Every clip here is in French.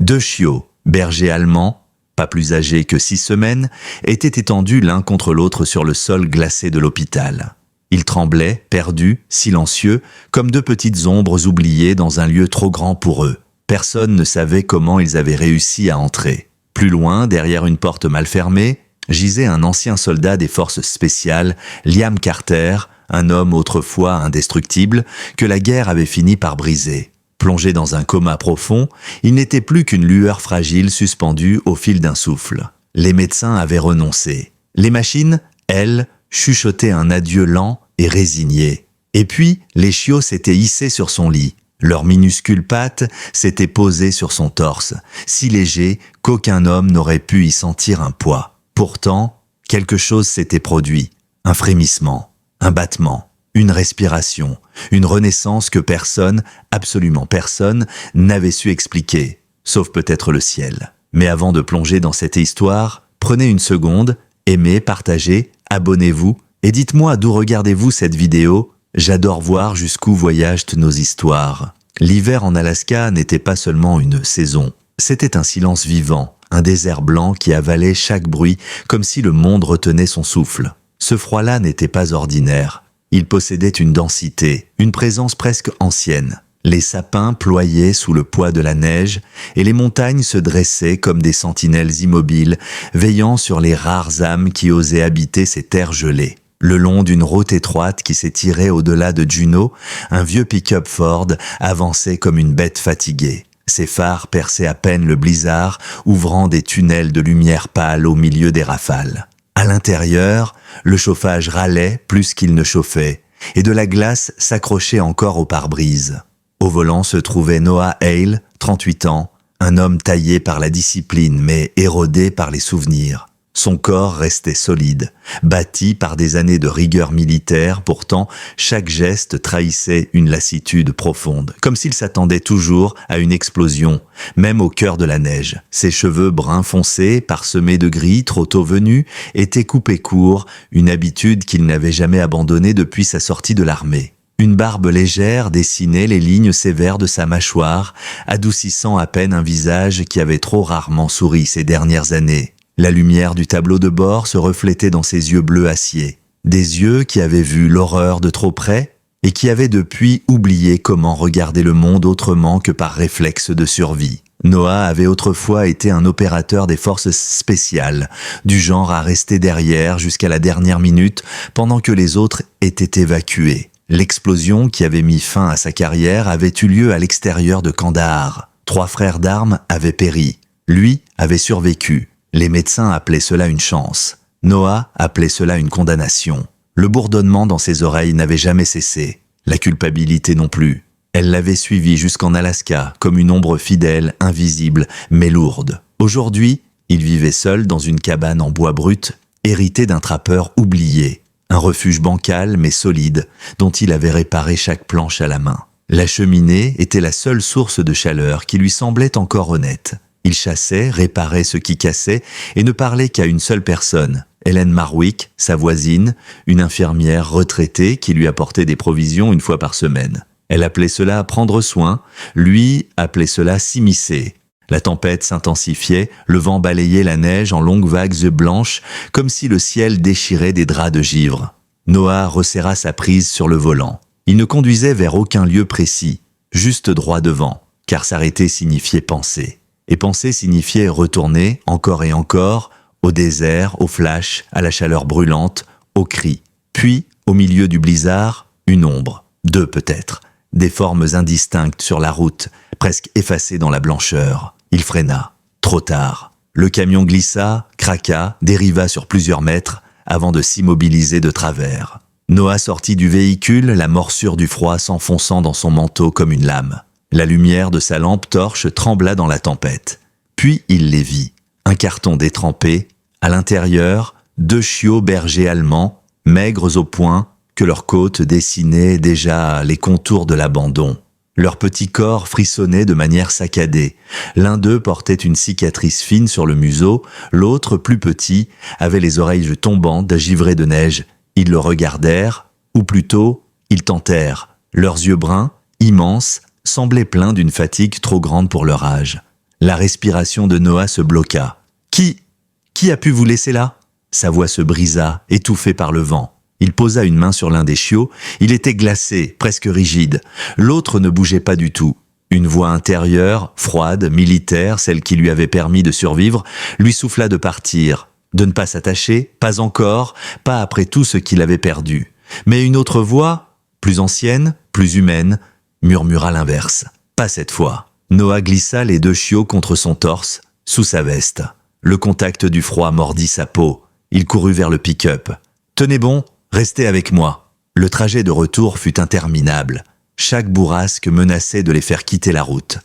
Deux chiots, bergers allemands, pas plus âgés que 6 semaines, étaient étendus l'un contre l'autre sur le sol glacé de l'hôpital. Ils tremblaient, perdus, silencieux, comme deux petites ombres oubliées dans un lieu trop grand pour eux. Personne ne savait comment ils avaient réussi à entrer. Plus loin, derrière une porte mal fermée, gisait un ancien soldat des forces spéciales, Liam Carter, un homme autrefois indestructible, que la guerre avait fini par briser. Plongé dans un coma profond, il n'était plus qu'une lueur fragile suspendue au fil d'un souffle. Les médecins avaient renoncé. Les machines, elles, chuchotaient un adieu lent et résigné. Et puis, les chiots s'étaient hissés sur son lit. Leurs minuscules pattes s'étaient posées sur son torse, si léger qu'aucun homme n'aurait pu y sentir un poids. Pourtant, quelque chose s'était produit. Un frémissement, un battement, une respiration, une renaissance que personne, absolument personne, n'avait su expliquer, sauf peut-être le ciel. Mais avant de plonger dans cette histoire, prenez une seconde, aimez, partagez, abonnez-vous et dites-moi d'où regardez-vous cette vidéo. J'adore voir jusqu'où voyagent nos histoires. L'hiver en Alaska n'était pas seulement une saison, c'était un silence vivant, un désert blanc qui avalait chaque bruit comme si le monde retenait son souffle. Ce froid-là n'était pas ordinaire. Il possédait une densité, une présence presque ancienne. Les sapins ployaient sous le poids de la neige et les montagnes se dressaient comme des sentinelles immobiles, veillant sur les rares âmes qui osaient habiter ces terres gelées. Le long d'une route étroite qui s'étirait au-delà de Juneau, un vieux pick-up Ford avançait comme une bête fatiguée. Ses phares perçaient à peine le blizzard, ouvrant des tunnels de lumière pâle au milieu des rafales. À l'intérieur, le chauffage râlait plus qu'il ne chauffait, et de la glace s'accrochait encore au pare-brise. Au volant se trouvait Noah Hale, 38 ans, un homme taillé par la discipline mais érodé par les souvenirs. Son corps restait solide, bâti par des années de rigueur militaire, pourtant chaque geste trahissait une lassitude profonde, comme s'il s'attendait toujours à une explosion, même au cœur de la neige. Ses cheveux bruns foncés, parsemés de gris trop tôt venus, étaient coupés courts, une habitude qu'il n'avait jamais abandonnée depuis sa sortie de l'armée. Une barbe légère dessinait les lignes sévères de sa mâchoire, adoucissant à peine un visage qui avait trop rarement souri ces dernières années. La lumière du tableau de bord se reflétait dans ses yeux bleus acier. Des yeux qui avaient vu l'horreur de trop près et qui avaient depuis oublié comment regarder le monde autrement que par réflexe de survie. Noah avait autrefois été un opérateur des forces spéciales, du genre à rester derrière jusqu'à la dernière minute pendant que les autres étaient évacués. L'explosion qui avait mis fin à sa carrière avait eu lieu à l'extérieur de Kandahar. 3 frères d'armes avaient péri. Lui avait survécu. Les médecins appelaient cela une chance. Noah appelait cela une condamnation. Le bourdonnement dans ses oreilles n'avait jamais cessé. La culpabilité non plus. Elle l'avait suivi jusqu'en Alaska, comme une ombre fidèle, invisible, mais lourde. Aujourd'hui, il vivait seul dans une cabane en bois brut, hérité d'un trappeur oublié. Un refuge bancal mais solide, dont il avait réparé chaque planche à la main. La cheminée était la seule source de chaleur qui lui semblait encore honnête. Il chassait, réparait ce qui cassait et ne parlait qu'à une seule personne, Hélène Marwick, sa voisine, une infirmière retraitée qui lui apportait des provisions une fois par semaine. Elle appelait cela prendre soin, lui appelait cela s'immiscer. La tempête s'intensifiait, le vent balayait la neige en longues vagues blanches, comme si le ciel déchirait des draps de givre. Noah resserra sa prise sur le volant. Il ne conduisait vers aucun lieu précis, juste droit devant, car s'arrêter signifiait penser. Et penser signifiait retourner, encore et encore, au désert, au flash, à la chaleur brûlante, au cri. Puis, au milieu du blizzard, une ombre, 2 peut-être, des formes indistinctes sur la route, presque effacées dans la blancheur. Il freina. Trop tard. Le camion glissa, craqua, dériva sur plusieurs mètres, avant de s'immobiliser de travers. Noah sortit du véhicule, la morsure du froid s'enfonçant dans son manteau comme une lame. La lumière de sa lampe torche trembla dans la tempête. Puis il les vit. Un carton détrempé. À l'intérieur, 2 chiots bergers allemands, maigres au point que leurs côtes dessinaient déjà les contours de l'abandon. Leur petit corps frissonnait de manière saccadée. L'un d'eux portait une cicatrice fine sur le museau, l'autre, plus petit, avait les oreilles tombantes, givrées de neige. Ils le regardèrent, ou plutôt, ils tentèrent. Leurs yeux bruns, immenses, semblaient pleins d'une fatigue trop grande pour leur âge. La respiration de Noah se bloqua. Qui a pu vous laisser là ?» Sa voix se brisa, étouffée par le vent. Il posa une main sur l'un des chiots. Il était glacé, presque rigide. L'autre ne bougeait pas du tout. Une voix intérieure, froide, militaire, celle qui lui avait permis de survivre, lui souffla de partir, de ne pas s'attacher, pas encore, pas après tout ce qu'il avait perdu. Mais une autre voix, plus ancienne, plus humaine, murmura l'inverse. Pas cette fois. Noah glissa les 2 chiots contre son torse, sous sa veste. Le contact du froid mordit sa peau. Il courut vers le pick-up. « Tenez bon, restez avec moi. » Le trajet de retour fut interminable. Chaque bourrasque menaçait de les faire quitter la route.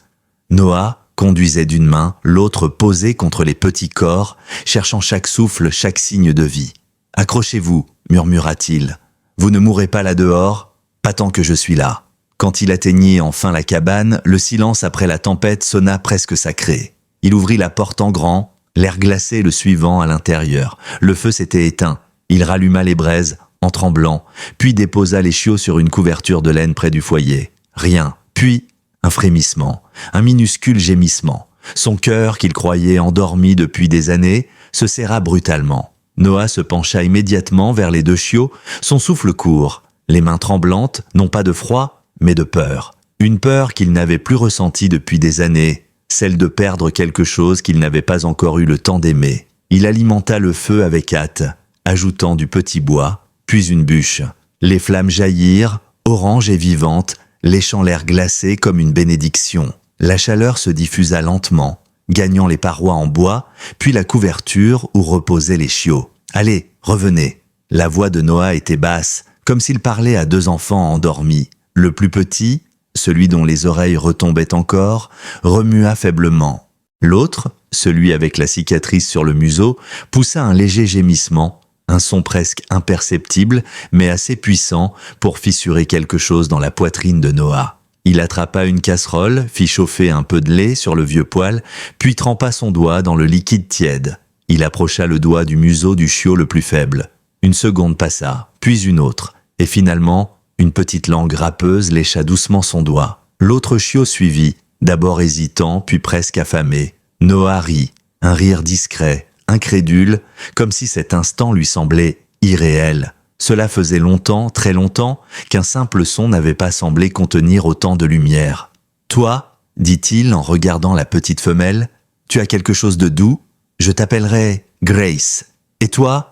Noah conduisait d'une main, l'autre posée contre les petits corps, cherchant chaque souffle, chaque signe de vie. « Accrochez-vous, murmura-t-il. Vous ne mourrez pas là-dehors, pas tant que je suis là. » Quand il atteignit enfin la cabane, le silence après la tempête sonna presque sacré. Il ouvrit la porte en grand, l'air glacé le suivant à l'intérieur. Le feu s'était éteint. Il ralluma les braises, en tremblant, puis déposa les chiots sur une couverture de laine près du foyer. Rien. Puis, un frémissement, un minuscule gémissement. Son cœur, qu'il croyait endormi depuis des années, se serra brutalement. Noah se pencha immédiatement vers les 2 chiots, son souffle court, les mains tremblantes, non pas de froid, mais de peur. Une peur qu'il n'avait plus ressentie depuis des années, celle de perdre quelque chose qu'il n'avait pas encore eu le temps d'aimer. Il alimenta le feu avec hâte, ajoutant du petit bois, puis une bûche. Les flammes jaillirent, oranges et vivantes, léchant l'air glacé comme une bénédiction. La chaleur se diffusa lentement, gagnant les parois en bois, puis la couverture où reposaient les chiots. « Allez, revenez !» La voix de Noah était basse, comme s'il parlait à 2 enfants endormis. Le plus petit, celui dont les oreilles retombaient encore, remua faiblement. L'autre, celui avec la cicatrice sur le museau, poussa un léger gémissement, un son presque imperceptible, mais assez puissant pour fissurer quelque chose dans la poitrine de Noah. Il attrapa une casserole, fit chauffer un peu de lait sur le vieux poêle, puis trempa son doigt dans le liquide tiède. Il approcha le doigt du museau du chiot le plus faible. Une seconde passa, puis une autre, et finalement, une petite langue râpeuse lécha doucement son doigt. L'autre chiot suivit, d'abord hésitant, puis presque affamé. Noah rit, un rire discret, incrédule, comme si cet instant lui semblait irréel. Cela faisait longtemps, très longtemps, qu'un simple son n'avait pas semblé contenir autant de lumière. « Toi, dit-il en regardant la petite femelle, tu as quelque chose de doux ? Je t'appellerai Grace. Et toi ?»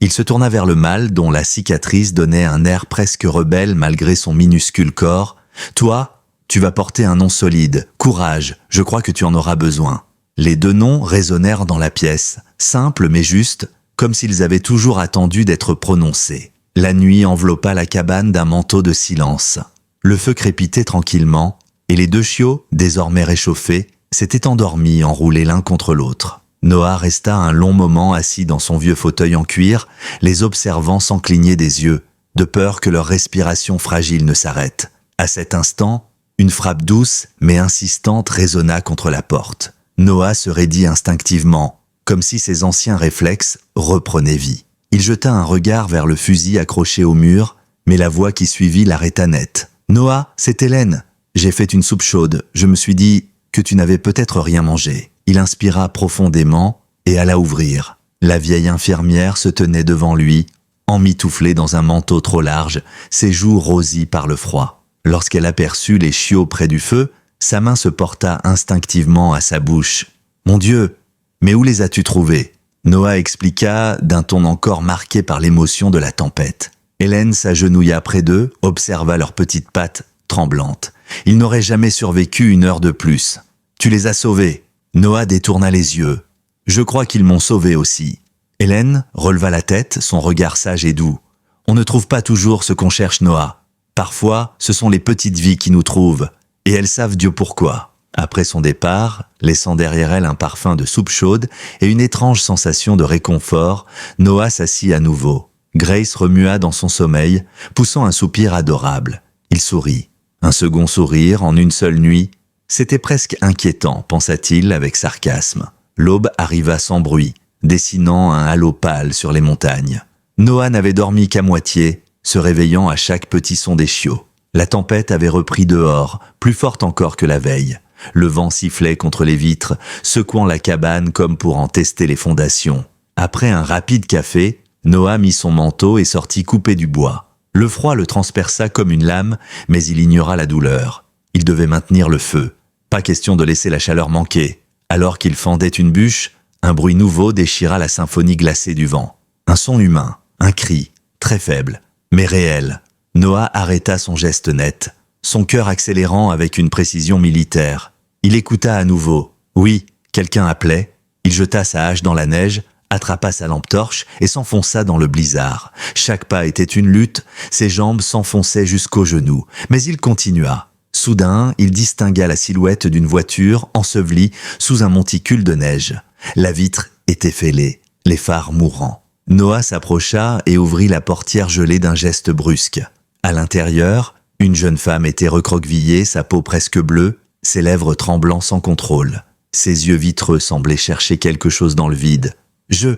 Il se tourna vers le mâle dont la cicatrice donnait un air presque rebelle malgré son minuscule corps. « Toi, tu vas porter un nom solide. Courage, je crois que tu en auras besoin. » Les 2 noms résonnèrent dans la pièce, simples mais justes, comme s'ils avaient toujours attendu d'être prononcés. La nuit enveloppa la cabane d'un manteau de silence. Le feu crépitait tranquillement, et les 2 chiots, désormais réchauffés, s'étaient endormis enroulés l'un contre l'autre. Noah resta un long moment assis dans son vieux fauteuil en cuir, les observant sans cligner des yeux, de peur que leur respiration fragile ne s'arrête. À cet instant, une frappe douce mais insistante résonna contre la porte. Noah se raidit instinctivement, comme si ses anciens réflexes reprenaient vie. Il jeta un regard vers le fusil accroché au mur, mais la voix qui suivit l'arrêta net. « Noah, c'est Hélène. J'ai fait une soupe chaude. Je me suis dit que tu n'avais peut-être rien mangé. » Il inspira profondément et alla ouvrir. La vieille infirmière se tenait devant lui, emmitouflée dans un manteau trop large, ses joues rosies par le froid. Lorsqu'elle aperçut les chiots près du feu, sa main se porta instinctivement à sa bouche. « Mon Dieu, mais où les as-tu trouvés ?» Noah expliqua d'un ton encore marqué par l'émotion de la tempête. Hélène s'agenouilla près d'eux, observa leurs petites pattes tremblantes. Ils n'auraient jamais survécu 1 heure de plus. « Tu les as sauvés ?» Noah détourna les yeux. « Je crois qu'ils m'ont sauvé aussi. » Hélène releva la tête, son regard sage et doux. « On ne trouve pas toujours ce qu'on cherche, Noah. Parfois, ce sont les petites vies qui nous trouvent, et elles savent Dieu pourquoi. » Après son départ, laissant derrière elle un parfum de soupe chaude et une étrange sensation de réconfort, Noah s'assit à nouveau. Grace remua dans son sommeil, poussant un soupir adorable. Il sourit. Un second sourire en une seule nuit. C'était presque inquiétant, pensa-t-il avec sarcasme. L'aube arriva sans bruit, dessinant un halo pâle sur les montagnes. Noah n'avait dormi qu'à moitié, se réveillant à chaque petit son des chiots. La tempête avait repris dehors, plus forte encore que la veille. Le vent sifflait contre les vitres, secouant la cabane comme pour en tester les fondations. Après un rapide café, Noah mit son manteau et sortit couper du bois. Le froid le transperça comme une lame, mais il ignora la douleur. Il devait maintenir le feu. Pas question de laisser la chaleur manquer. Alors qu'il fendait une bûche, un bruit nouveau déchira la symphonie glacée du vent. Un son humain, un cri, très faible, mais réel. Noah arrêta son geste net, son cœur accélérant avec une précision militaire. Il écouta à nouveau. Oui, quelqu'un appelait. Il jeta sa hache dans la neige, attrapa sa lampe torche et s'enfonça dans le blizzard. Chaque pas était une lutte, ses jambes s'enfonçaient jusqu'aux genoux, mais il continua. Soudain, il distingua la silhouette d'une voiture ensevelie sous un monticule de neige. La vitre était fêlée, les phares mourants. Noah s'approcha et ouvrit la portière gelée d'un geste brusque. À l'intérieur, une jeune femme était recroquevillée, sa peau presque bleue, ses lèvres tremblant sans contrôle. Ses yeux vitreux semblaient chercher quelque chose dans le vide. « Je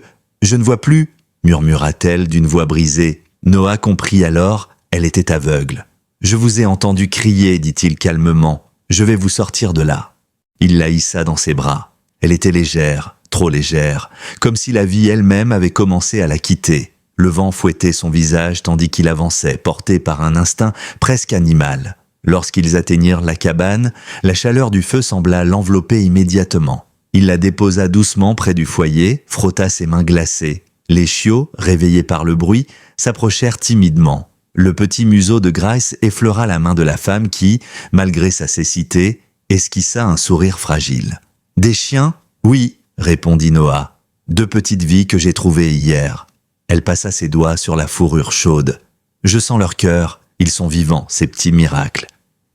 ne vois plus » murmura-t-elle d'une voix brisée. Noah comprit alors, elle était aveugle. « Je vous ai entendu crier, dit-il calmement. Je vais vous sortir de là. » Il la hissa dans ses bras. Elle était légère, trop légère, comme si la vie elle-même avait commencé à la quitter. Le vent fouettait son visage tandis qu'il avançait, porté par un instinct presque animal. Lorsqu'ils atteignirent la cabane, la chaleur du feu sembla l'envelopper immédiatement. Il la déposa doucement près du foyer, frotta ses mains glacées. Les chiots, réveillés par le bruit, s'approchèrent timidement. Le petit museau de Grace effleura la main de la femme qui, malgré sa cécité, esquissa un sourire fragile. « Des chiens ? Oui, répondit Noah. 2 petites vies que j'ai trouvées hier. » Elle passa ses doigts sur la fourrure chaude. « Je sens leur cœur, ils sont vivants, ces petits miracles. »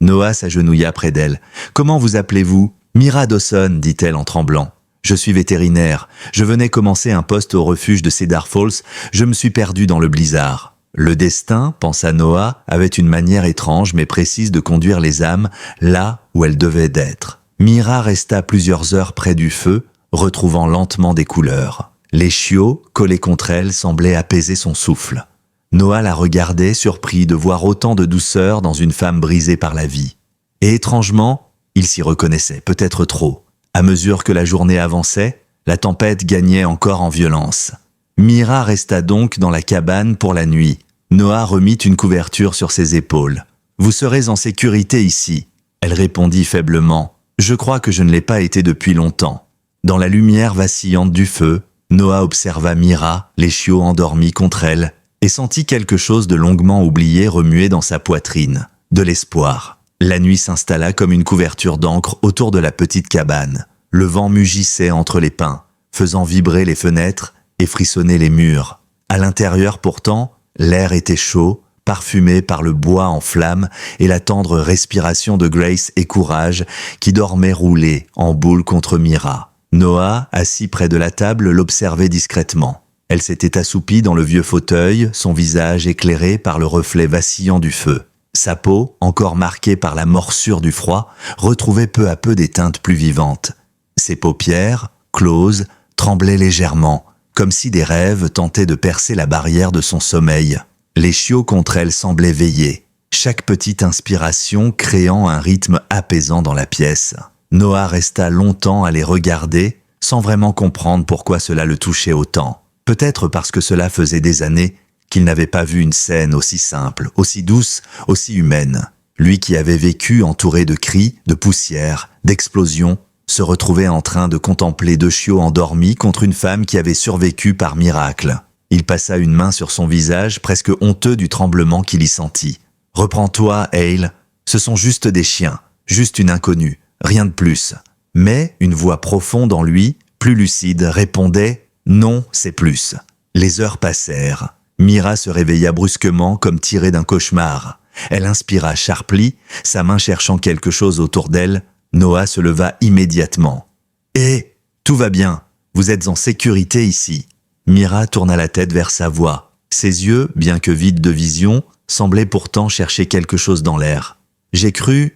Noah s'agenouilla près d'elle. « Comment vous appelez-vous ?»« Mira Dawson, dit-elle en tremblant. Je suis vétérinaire. Je venais commencer un poste au refuge de Cedar Falls. Je me suis perdu dans le blizzard. » Le destin, pensa Noah, avait une manière étrange mais précise de conduire les âmes là où elles devaient être. Mira resta plusieurs heures près du feu, retrouvant lentement des couleurs. Les chiots, collés contre elle, semblaient apaiser son souffle. Noah la regardait, surpris de voir autant de douceur dans une femme brisée par la vie. Et étrangement, il s'y reconnaissait, peut-être trop. À mesure que la journée avançait, la tempête gagnait encore en violence. Mira resta donc dans la cabane pour la nuit. Noah remit une couverture sur ses épaules. « Vous serez en sécurité ici. » Elle répondit faiblement. « Je crois que je ne l'ai pas été depuis longtemps. » Dans la lumière vacillante du feu, Noah observa Mira, les chiots endormis contre elle, et sentit quelque chose de longuement oublié remuer dans sa poitrine. De l'espoir. La nuit s'installa comme une couverture d'encre autour de la petite cabane. Le vent mugissait entre les pins, faisant vibrer les fenêtres et frissonner les murs. À l'intérieur pourtant, l'air était chaud, parfumé par le bois en flammes et la tendre respiration de Grace et Courage qui dormaient roulés en boule contre Mira. Noah, assis près de la table, l'observait discrètement. Elle s'était assoupie dans le vieux fauteuil, son visage éclairé par le reflet vacillant du feu. Sa peau, encore marquée par la morsure du froid, retrouvait peu à peu des teintes plus vivantes. Ses paupières, closes, tremblaient légèrement, comme si des rêves tentaient de percer la barrière de son sommeil. Les chiots contre elle semblaient veiller, chaque petite inspiration créant un rythme apaisant dans la pièce. Noah resta longtemps à les regarder, sans vraiment comprendre pourquoi cela le touchait autant. Peut-être parce que cela faisait des années qu'il n'avait pas vu une scène aussi simple, aussi douce, aussi humaine. Lui qui avait vécu entouré de cris, de poussière, d'explosions, se retrouvait en train de contempler 2 chiots endormis contre une femme qui avait survécu par miracle. Il passa une main sur son visage, presque honteux du tremblement qu'il y sentit. « Reprends-toi, Hale. Ce sont juste des chiens, juste une inconnue, rien de plus. » Mais une voix profonde en lui, plus lucide, répondait « Non, c'est plus. » Les heures passèrent. Mira se réveilla brusquement comme tirée d'un cauchemar. Elle inspira Sharply, sa main cherchant quelque chose autour d'elle. Noah se leva immédiatement. « Hé, tout va bien, vous êtes en sécurité ici. » Mira tourna la tête vers sa voix. Ses yeux, bien que vides de vision, semblaient pourtant chercher quelque chose dans l'air. « J'ai cru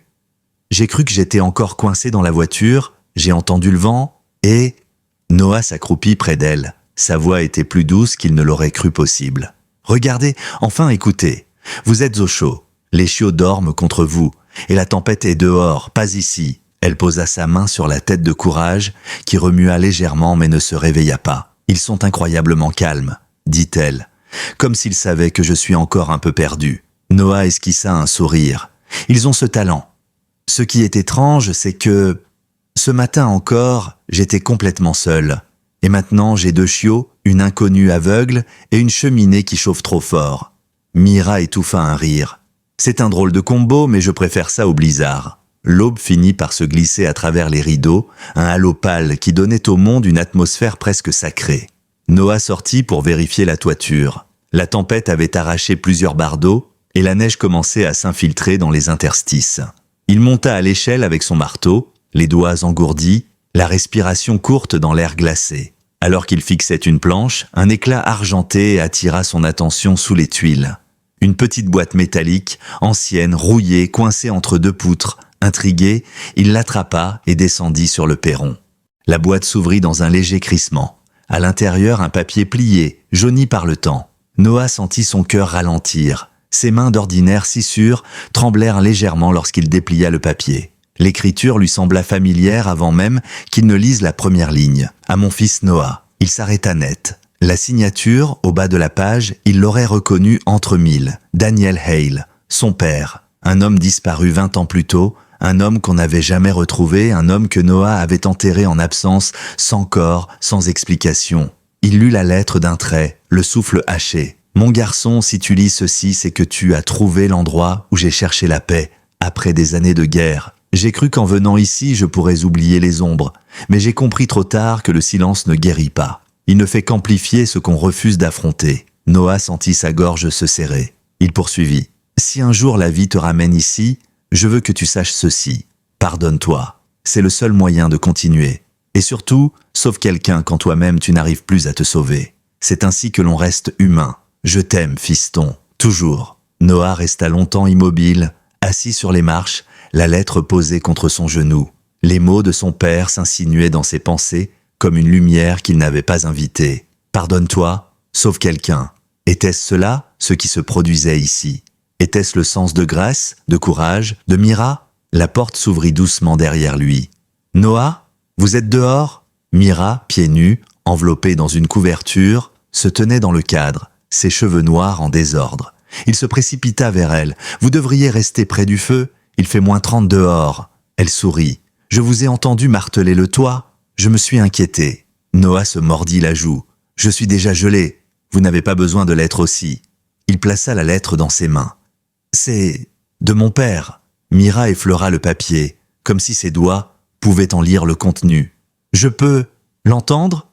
que j'étais encore coincé dans la voiture, j'ai entendu le vent, et... » Noah s'accroupit près d'elle. Sa voix était plus douce qu'il ne l'aurait cru possible. « Regardez, enfin écoutez. Vous êtes au chaud. Les chiots dorment contre vous, et la tempête est dehors, pas ici. » Elle posa sa main sur la tête de Courage, qui remua légèrement mais ne se réveilla pas. « Ils sont incroyablement calmes, » dit-elle, comme s'ils savaient que je suis encore un peu perdu. Noah esquissa un sourire. « Ils ont ce talent. Ce qui est étrange, c'est que... ce matin encore, j'étais complètement seul. Et maintenant, j'ai 2 chiots, une inconnue aveugle et une cheminée qui chauffe trop fort. » Mira étouffa un rire. « C'est un drôle de combo, mais je préfère ça au blizzard. » L'aube finit par se glisser à travers les rideaux, un halo pâle qui donnait au monde une atmosphère presque sacrée. Noah sortit pour vérifier la toiture. La tempête avait arraché plusieurs bardeaux et la neige commençait à s'infiltrer dans les interstices. Il monta à l'échelle avec son marteau, les doigts engourdis, la respiration courte dans l'air glacé. Alors qu'il fixait une planche, un éclat argenté attira son attention sous les tuiles. Une petite boîte métallique, ancienne, rouillée, coincée entre 2 poutres. Intrigué, il l'attrapa et descendit sur le perron. La boîte s'ouvrit dans un léger crissement. À l'intérieur, un papier plié, jauni par le temps. Noah sentit son cœur ralentir. Ses mains d'ordinaire si sûres tremblèrent légèrement lorsqu'il déplia le papier. L'écriture lui sembla familière avant même qu'il ne lise la première ligne. « À mon fils Noah ». Il s'arrêta net. La signature, au bas de la page, il l'aurait reconnue entre mille. Daniel Hale, son père. Un homme disparu 20 ans plus tôt, un homme qu'on n'avait jamais retrouvé, un homme que Noah avait enterré en absence, sans corps, sans explication. Il lut la lettre d'un trait, le souffle haché. « Mon garçon, si tu lis ceci, c'est que tu as trouvé l'endroit où j'ai cherché la paix, après des années de guerre. J'ai cru qu'en venant ici, je pourrais oublier les ombres, mais j'ai compris trop tard que le silence ne guérit pas. Il ne fait qu'amplifier ce qu'on refuse d'affronter. » Noah sentit sa gorge se serrer. Il poursuivit. « Si un jour la vie te ramène ici, je veux que tu saches ceci. Pardonne-toi. C'est le seul moyen de continuer. Et surtout, sauve quelqu'un quand toi-même tu n'arrives plus à te sauver. C'est ainsi que l'on reste humain. Je t'aime, fiston. Toujours. » Noah resta longtemps immobile, assis sur les marches, la lettre posée contre son genou. Les mots de son père s'insinuaient dans ses pensées comme une lumière qu'il n'avait pas invitée. Pardonne-toi, sauve quelqu'un. Était-ce cela, ce qui se produisait ici? Était-ce le sens de grâce, de courage, de Mira? La porte s'ouvrit doucement derrière lui. « Noah, vous êtes dehors ?» Mira, pieds nus, enveloppée dans une couverture, se tenait dans le cadre, ses cheveux noirs en désordre. Il se précipita vers elle. « Vous devriez rester près du feu, il fait -30 dehors. » Elle sourit. « Je vous ai entendu marteler le toit. Je me suis inquiété. » Noah se mordit la joue. « Je suis déjà gelé. Vous n'avez pas besoin de l'être aussi. » Il plaça la lettre dans ses mains. « C'est de mon père. » Mira effleura le papier, comme si ses doigts pouvaient en lire le contenu. « Je peux l'entendre ?»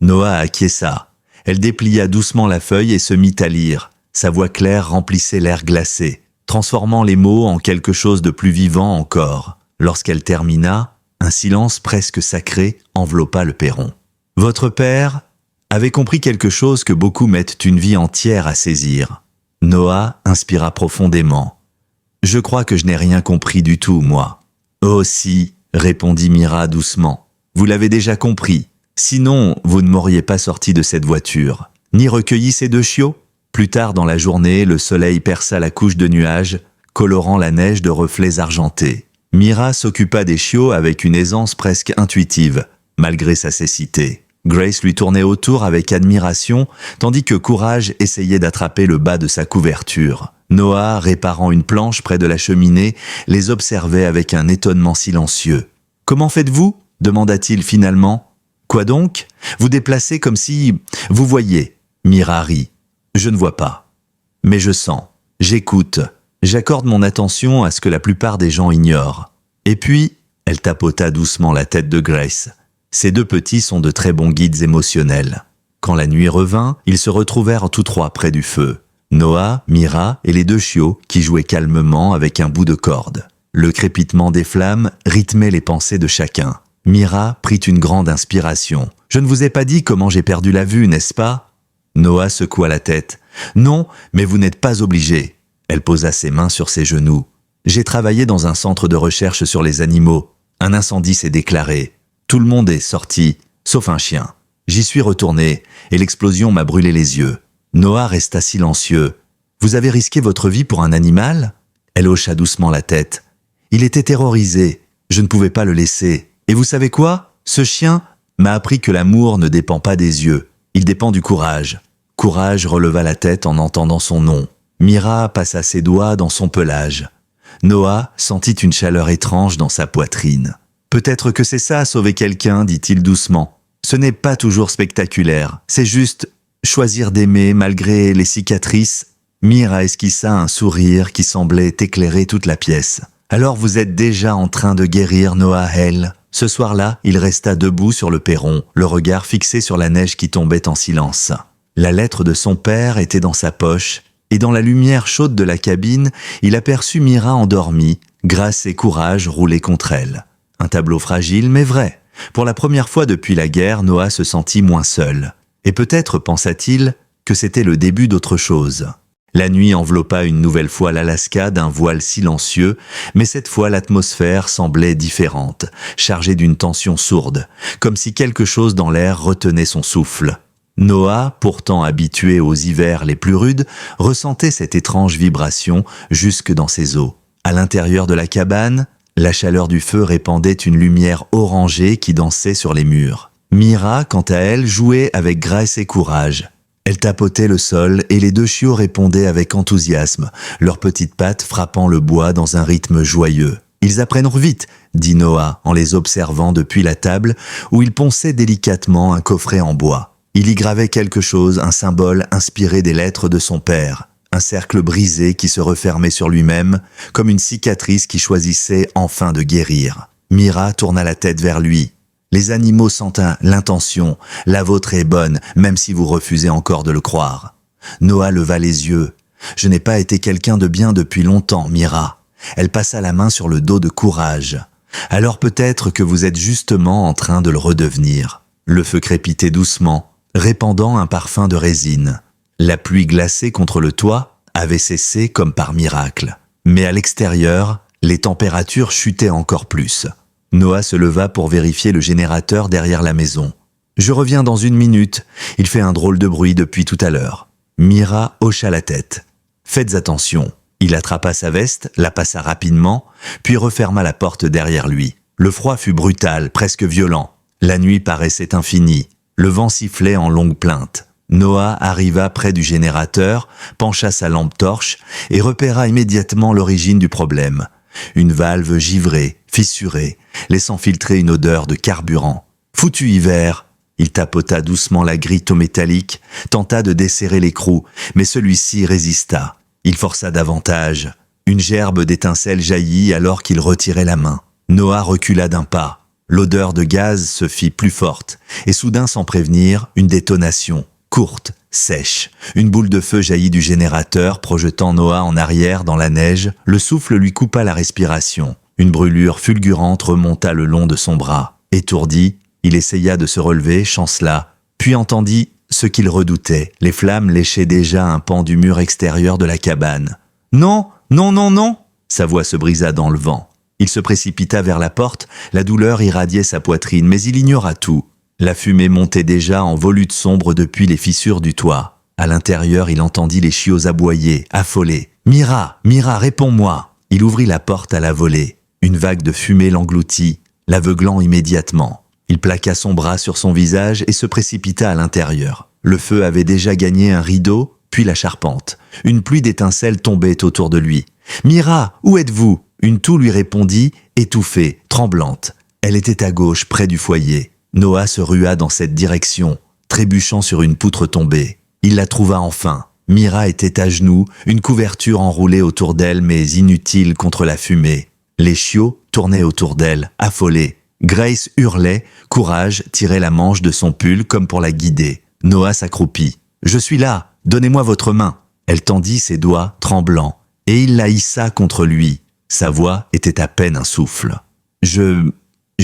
Noah acquiesça. Elle déplia doucement la feuille et se mit à lire. Sa voix claire remplissait l'air glacé, transformant les mots en quelque chose de plus vivant encore. Lorsqu'elle termina, un silence presque sacré enveloppa le perron. « Votre père avait compris quelque chose que beaucoup mettent une vie entière à saisir. » Noah inspira profondément. « Je crois que je n'ai rien compris du tout, moi. »« Oh si, » répondit Mira doucement. « Vous l'avez déjà compris. Sinon, vous ne m'auriez pas sorti de cette voiture. Ni recueilli ces 2 chiots ?» Plus tard dans la journée, le soleil perça la couche de nuages, colorant la neige de reflets argentés. Mira s'occupa des chiots avec une aisance presque intuitive, malgré sa cécité. Grace lui tournait autour avec admiration, tandis que Courage essayait d'attraper le bas de sa couverture. Noah, réparant une planche près de la cheminée, les observait avec un étonnement silencieux. « Comment faites-vous » demanda-t-il finalement. « Quoi donc ? Vous déplacez comme si... Vous voyez. » Mira rit. « Je ne vois pas. Mais je sens. J'écoute. J'accorde mon attention à ce que la plupart des gens ignorent. » Et puis, elle tapota doucement la tête de Grace. Ces 2 petits sont de très bons guides émotionnels. Quand la nuit revint, ils se retrouvèrent tous 3 près du feu. Noah, Mira et les 2 chiots qui jouaient calmement avec un bout de corde. Le crépitement des flammes rythmait les pensées de chacun. Mira prit une grande inspiration. « Je ne vous ai pas dit comment j'ai perdu la vue, n'est-ce pas ?» Noah secoua la tête. « Non, mais vous n'êtes pas obligé. » Elle posa ses mains sur ses genoux. « J'ai travaillé dans un centre de recherche sur les animaux. Un incendie s'est déclaré. Tout le monde est sorti, sauf un chien. J'y suis retourné, et l'explosion m'a brûlé les yeux. » Noah resta silencieux. « Vous avez risqué votre vie pour un animal ?» Elle hocha doucement la tête. « Il était terrorisé. Je ne pouvais pas le laisser. Et vous savez quoi? Ce chien m'a appris que l'amour ne dépend pas des yeux. Il dépend du courage. Courage releva la tête en entendant son nom. Mira passa ses doigts dans son pelage. Noah sentit une chaleur étrange dans sa poitrine. Peut-être que c'est ça, sauver quelqu'un, dit-il doucement. Ce n'est pas toujours spectaculaire, c'est juste choisir d'aimer malgré les cicatrices. Mira esquissa un sourire qui semblait éclairer toute la pièce. Alors vous êtes déjà en train de guérir Noah-El. Ce soir-là, il resta debout sur le perron, le regard fixé sur la neige qui tombait en silence. La lettre de son père était dans sa poche, et dans la lumière chaude de la cabine, il aperçut Mira endormie, grâce et courage roulés contre elle. Un tableau fragile mais vrai. Pour la première fois depuis la guerre, Noah se sentit moins seul. Et peut-être, pensa-t-il, que c'était le début d'autre chose. La nuit enveloppa une nouvelle fois l'Alaska d'un voile silencieux, mais cette fois l'atmosphère semblait différente, chargée d'une tension sourde, comme si quelque chose dans l'air retenait son souffle. Noah, pourtant habitué aux hivers les plus rudes, ressentait cette étrange vibration jusque dans ses os. À l'intérieur de la cabane, la chaleur du feu répandait une lumière orangée qui dansait sur les murs. Mira, quant à elle, jouait avec grâce et courage. Elle tapotait le sol et les deux chiots répondaient avec enthousiasme, leurs petites pattes frappant le bois dans un rythme joyeux. « Ils apprennent vite », dit Noah en les observant depuis la table où il ponçait délicatement un coffret en bois. Il y gravait quelque chose, un symbole inspiré des lettres de son père. Un cercle brisé qui se refermait sur lui-même, comme une cicatrice qui choisissait enfin de guérir. Mira tourna la tête vers lui. « Les animaux sentent l'intention, la vôtre est bonne, même si vous refusez encore de le croire. » Noah leva les yeux. « Je n'ai pas été quelqu'un de bien depuis longtemps, Mira. » Elle passa la main sur le dos de courage. « Alors peut-être que vous êtes justement en train de le redevenir. » Le feu crépitait doucement, répandant un parfum de résine. La pluie glacée contre le toit avait cessé comme par miracle. Mais à l'extérieur, les températures chutaient encore plus. Noah se leva pour vérifier le générateur derrière la maison. « Je reviens dans 1 minute. Il fait un drôle de bruit depuis tout à l'heure. » Mira hocha la tête. « Faites attention. » Il attrapa sa veste, la passa rapidement, puis referma la porte derrière lui. Le froid fut brutal, presque violent. La nuit paraissait infinie. Le vent sifflait en longues plaintes. Noah arriva près du générateur, pencha sa lampe torche et repéra immédiatement l'origine du problème. Une valve givrée, fissurée, laissant filtrer une odeur de carburant. « Foutu hiver !» Il tapota doucement la grille métallique, tenta de desserrer l'écrou, mais celui-ci résista. Il força davantage. Une gerbe d'étincelles jaillit alors qu'il retirait la main. Noah recula d'un pas. L'odeur de gaz se fit plus forte, et soudain sans prévenir, une détonation. Courte, sèche. Une boule de feu jaillit du générateur, projetant Noah en arrière dans la neige. Le souffle lui coupa la respiration. Une brûlure fulgurante remonta le long de son bras. Étourdi, il essaya de se relever, chancela, puis entendit ce qu'il redoutait. Les flammes léchaient déjà un pan du mur extérieur de la cabane. « Non, non, non, non !» Sa voix se brisa dans le vent. Il se précipita vers la porte, la douleur irradiait sa poitrine, mais il ignora tout. La fumée montait déjà en volutes sombres depuis les fissures du toit. À l'intérieur, il entendit les chiots aboyer, affolés. « Mira, Mira, réponds-moi !» Il ouvrit la porte à la volée. Une vague de fumée l'engloutit, l'aveuglant immédiatement. Il plaqua son bras sur son visage et se précipita à l'intérieur. Le feu avait déjà gagné un rideau, puis la charpente. Une pluie d'étincelles tombait autour de lui. « Mira, où êtes-vous » Une toux lui répondit, étouffée, tremblante. Elle était à gauche, près du foyer. Noah se rua dans cette direction, trébuchant sur une poutre tombée. Il la trouva enfin. Mira était à genoux, une couverture enroulée autour d'elle mais inutile contre la fumée. Les chiots tournaient autour d'elle, affolés. Grace hurlait, Courage tirait la manche de son pull comme pour la guider. Noah s'accroupit. « Je suis là, donnez-moi votre main !» Elle tendit ses doigts, tremblants, et il la hissa contre lui. Sa voix était à peine un souffle. « Je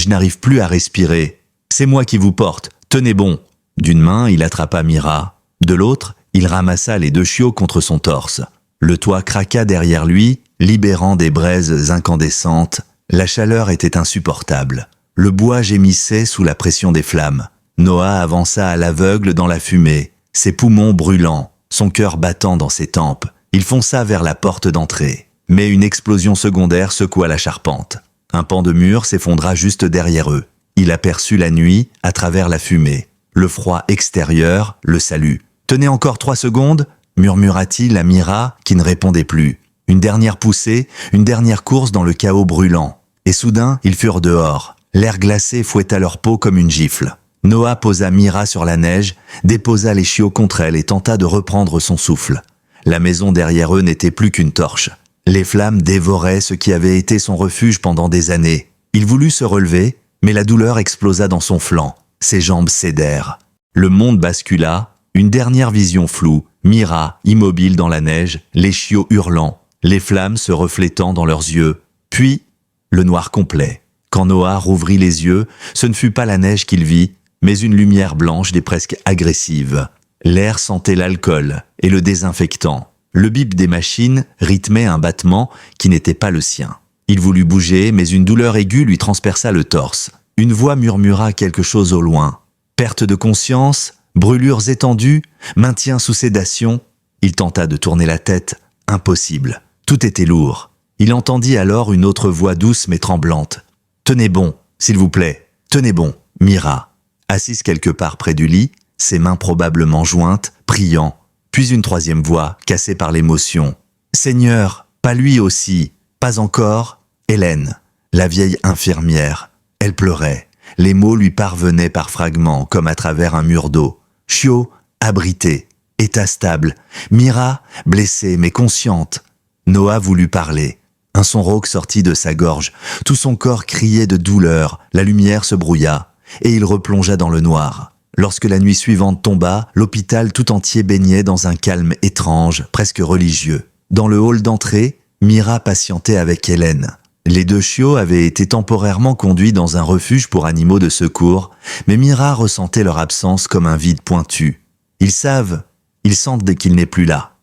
n'arrive plus à respirer. C'est moi qui vous porte, tenez bon !» D'une main, il attrapa Mira. De l'autre, il ramassa les 2 chiots contre son torse. Le toit craqua derrière lui, libérant des braises incandescentes. La chaleur était insupportable. Le bois gémissait sous la pression des flammes. Noah avança à l'aveugle dans la fumée, ses poumons brûlants, son cœur battant dans ses tempes. Il fonça vers la porte d'entrée. Mais une explosion secondaire secoua la charpente. Un pan de mur s'effondra juste derrière eux. Il aperçut la nuit à travers la fumée. Le froid extérieur le salue. « Tenez encore 3 secondes » murmura-t-il à Mira qui ne répondait plus. Une dernière poussée, une dernière course dans le chaos brûlant. Et soudain, ils furent dehors. L'air glacé fouetta leur peau comme une gifle. Noah posa Mira sur la neige, déposa les chiots contre elle et tenta de reprendre son souffle. La maison derrière eux n'était plus qu'une torche. Les flammes dévoraient ce qui avait été son refuge pendant des années. Il voulut se relever, mais la douleur explosa dans son flanc. Ses jambes cédèrent. Le monde bascula, une dernière vision floue, Mira, immobile dans la neige, les chiots hurlant, les flammes se reflétant dans leurs yeux. Puis, le noir complet. Quand Noah rouvrit les yeux, ce ne fut pas la neige qu'il vit, mais une lumière blanche et presque agressive. L'air sentait l'alcool et le désinfectant. Le bip des machines rythmait un battement qui n'était pas le sien. Il voulut bouger, mais une douleur aiguë lui transperça le torse. Une voix murmura quelque chose au loin. Perte de conscience, brûlures étendues, maintien sous sédation. Il tenta de tourner la tête. Impossible. Tout était lourd. Il entendit alors une autre voix douce mais tremblante. « Tenez bon, s'il vous plaît, tenez bon. » Mira, assise quelque part près du lit, ses mains probablement jointes, priant. Puis une troisième voix, cassée par l'émotion. « Seigneur, pas lui aussi, pas encore. » Hélène, la vieille infirmière. Elle pleurait. Les mots lui parvenaient par fragments, comme à travers un mur d'eau. Chiot, abrité, état stable. Mira, blessée mais consciente. Noah voulut parler. Un son rauque sortit de sa gorge. Tout son corps criait de douleur. La lumière se brouilla, et il replongea dans le noir. Lorsque la nuit suivante tomba, l'hôpital tout entier baignait dans un calme étrange, presque religieux. Dans le hall d'entrée, Mira patientait avec Hélène. Les 2 chiots avaient été temporairement conduits dans un refuge pour animaux de secours, mais Mira ressentait leur absence comme un vide pointu. Ils sentent dès qu'il n'est plus là.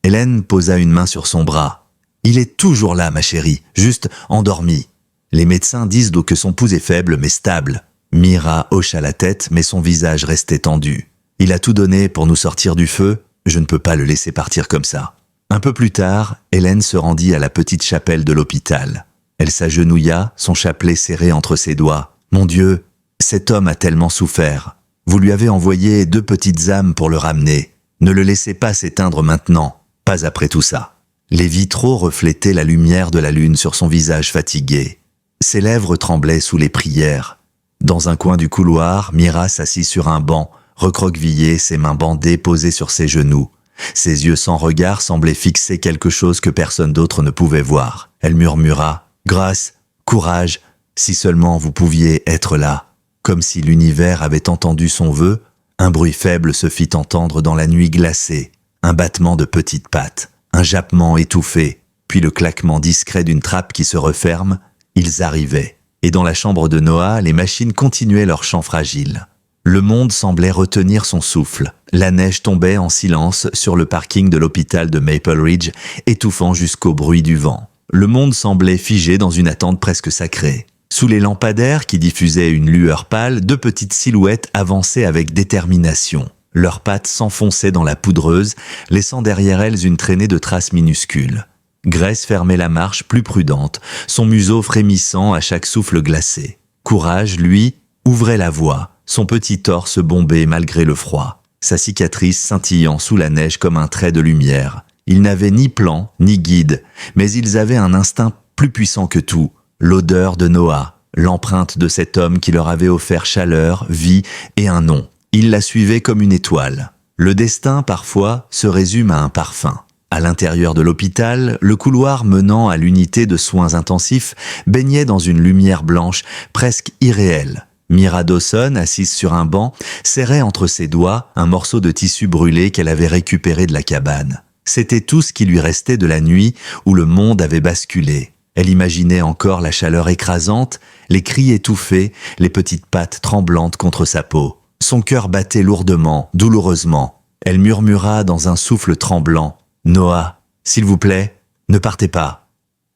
Hélène posa une main sur son bras. « Il est toujours là, ma chérie, juste endormi. Les médecins disent que son pouls est faible mais stable. » Mira hocha la tête, mais son visage restait tendu. « Il a tout donné pour nous sortir du feu, je ne peux pas le laisser partir comme ça. » Un peu plus tard, Hélène se rendit à la petite chapelle de l'hôpital. Elle s'agenouilla, son chapelet serré entre ses doigts. « Mon Dieu, cet homme a tellement souffert. Vous lui avez envoyé 2 petites âmes pour le ramener. Ne le laissez pas s'éteindre maintenant, pas après tout ça. » Les vitraux reflétaient la lumière de la lune sur son visage fatigué. Ses lèvres tremblaient sous les prières. Dans un coin du couloir, Mira s'assit sur un banc, recroquevillée, ses mains bandées posées sur ses genoux. Ses yeux sans regard semblaient fixer quelque chose que personne d'autre ne pouvait voir. Elle murmura « Grâce, courage, si seulement vous pouviez être là. » Comme si l'univers avait entendu son vœu, un bruit faible se fit entendre dans la nuit glacée. Un battement de petites pattes, un jappement étouffé, puis le claquement discret d'une trappe qui se referme. Ils arrivaient. Et dans la chambre de Noah, les machines continuaient leur chant fragile. Le monde semblait retenir son souffle. La neige tombait en silence sur le parking de l'hôpital de Maple Ridge, étouffant jusqu'au bruit du vent. Le monde semblait figé dans une attente presque sacrée. Sous les lampadaires qui diffusaient une lueur pâle, 2 petites silhouettes avançaient avec détermination. Leurs pattes s'enfonçaient dans la poudreuse, laissant derrière elles une traînée de traces minuscules. Grace fermait la marche plus prudente, son museau frémissant à chaque souffle glacé. Courage, lui, ouvrait la voie, son petit torse bombé malgré le froid, sa cicatrice scintillant sous la neige comme un trait de lumière. Ils n'avaient ni plan, ni guide, mais ils avaient un instinct plus puissant que tout, l'odeur de Noah, l'empreinte de cet homme qui leur avait offert chaleur, vie et un nom. Ils la suivaient comme une étoile. Le destin, parfois, se résume à un parfum. À l'intérieur de l'hôpital, le couloir menant à l'unité de soins intensifs baignait dans une lumière blanche presque irréelle. Mira Dawson, assise sur un banc, serrait entre ses doigts un morceau de tissu brûlé qu'elle avait récupéré de la cabane. C'était tout ce qui lui restait de la nuit où le monde avait basculé. Elle imaginait encore la chaleur écrasante, les cris étouffés, les petites pattes tremblantes contre sa peau. Son cœur battait lourdement, douloureusement. Elle murmura dans un souffle tremblant. « Noah, s'il vous plaît, ne partez pas.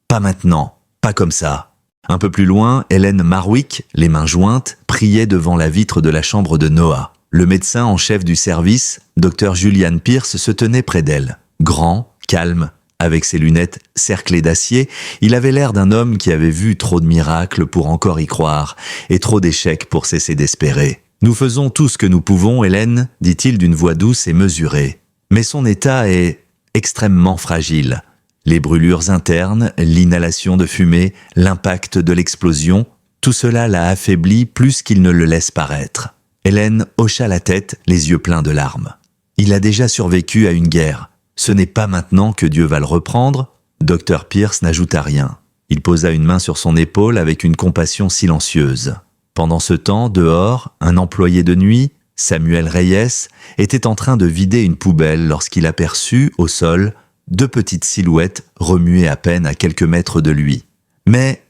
Pas maintenant, pas comme ça. » Un peu plus loin, Hélène Marwick, les mains jointes, priait devant la vitre de la chambre de Noah. Le médecin en chef du service, Dr Julian Pierce, se tenait près d'elle. Grand, calme, Avec ses lunettes cerclées d'acier, il avait l'air d'un homme qui avait vu trop de miracles pour encore y croire, et trop d'échecs pour cesser d'espérer. « Nous faisons tout ce que nous pouvons, Hélène, dit-il d'une voix douce et mesurée. Mais son état est extrêmement fragile. Les brûlures internes, l'inhalation de fumée, l'impact de l'explosion, tout cela l'a affaibli plus qu'il ne le laisse paraître. » Hélène hocha la tête, les yeux pleins de larmes. « Il a déjà survécu à une guerre. Ce n'est pas maintenant que Dieu va le reprendre. » Dr Pierce n'ajouta rien. Il posa une main sur son épaule avec une compassion silencieuse. Pendant ce temps, dehors, un employé de nuit, Samuel Reyes, était en train de vider une poubelle lorsqu'il aperçut, au sol, 2 petites silhouettes remuées à peine à quelques mètres de lui. Mais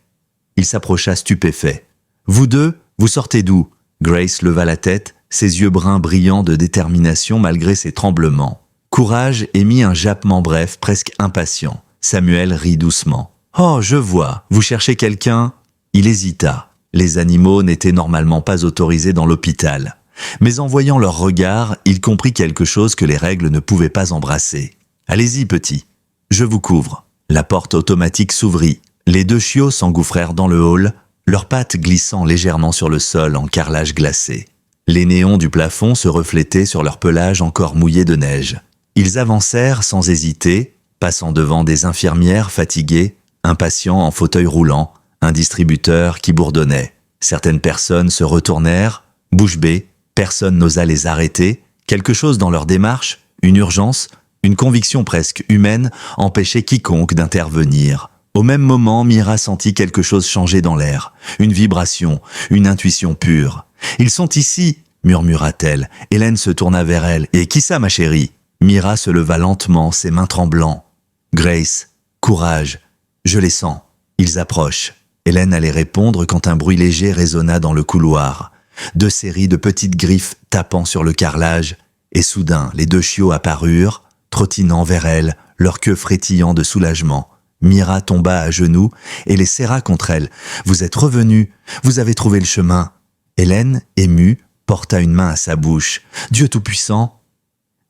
il s'approcha stupéfait. « Vous deux, vous sortez d'où » Grace leva la tête, ses yeux bruns brillants de détermination malgré ses tremblements. Courage émit un jappement bref, presque impatient. Samuel rit doucement. « Oh, je vois, vous cherchez quelqu'un ?» Il hésita. Les animaux n'étaient normalement pas autorisés dans l'hôpital. Mais en voyant leur regard, il comprit quelque chose que les règles ne pouvaient pas embrasser. « Allez-y, petit. Je vous couvre. » La porte automatique s'ouvrit. Les 2 chiots s'engouffrèrent dans le hall, leurs pattes glissant légèrement sur le sol en carrelage glacé. Les néons du plafond se reflétaient sur leur pelage encore mouillé de neige. Ils avancèrent sans hésiter, passant devant des infirmières fatiguées, un patient en fauteuil roulant, un distributeur qui bourdonnait. Certaines personnes se retournèrent, bouche bée, personne n'osa les arrêter. Quelque chose dans leur démarche, une urgence, une conviction presque humaine, empêchait quiconque d'intervenir. Au même moment, Mira sentit quelque chose changer dans l'air, une vibration, une intuition pure. « Ils sont ici !» murmura-t-elle. Hélène se tourna vers elle. « Et qui ça, ma chérie ?» Mira se leva lentement, ses mains tremblant. « Grace, courage, je les sens. Ils approchent. » Hélène allait répondre quand un bruit léger résonna dans le couloir. 2 séries de petites griffes tapant sur le carrelage, et soudain, les 2 chiots apparurent, trottinant vers elle, leur queue frétillant de soulagement. Mira tomba à genoux et les serra contre elle. « Vous êtes revenus, vous avez trouvé le chemin. » Hélène, émue, porta une main à sa bouche. « Dieu Tout-Puissant !»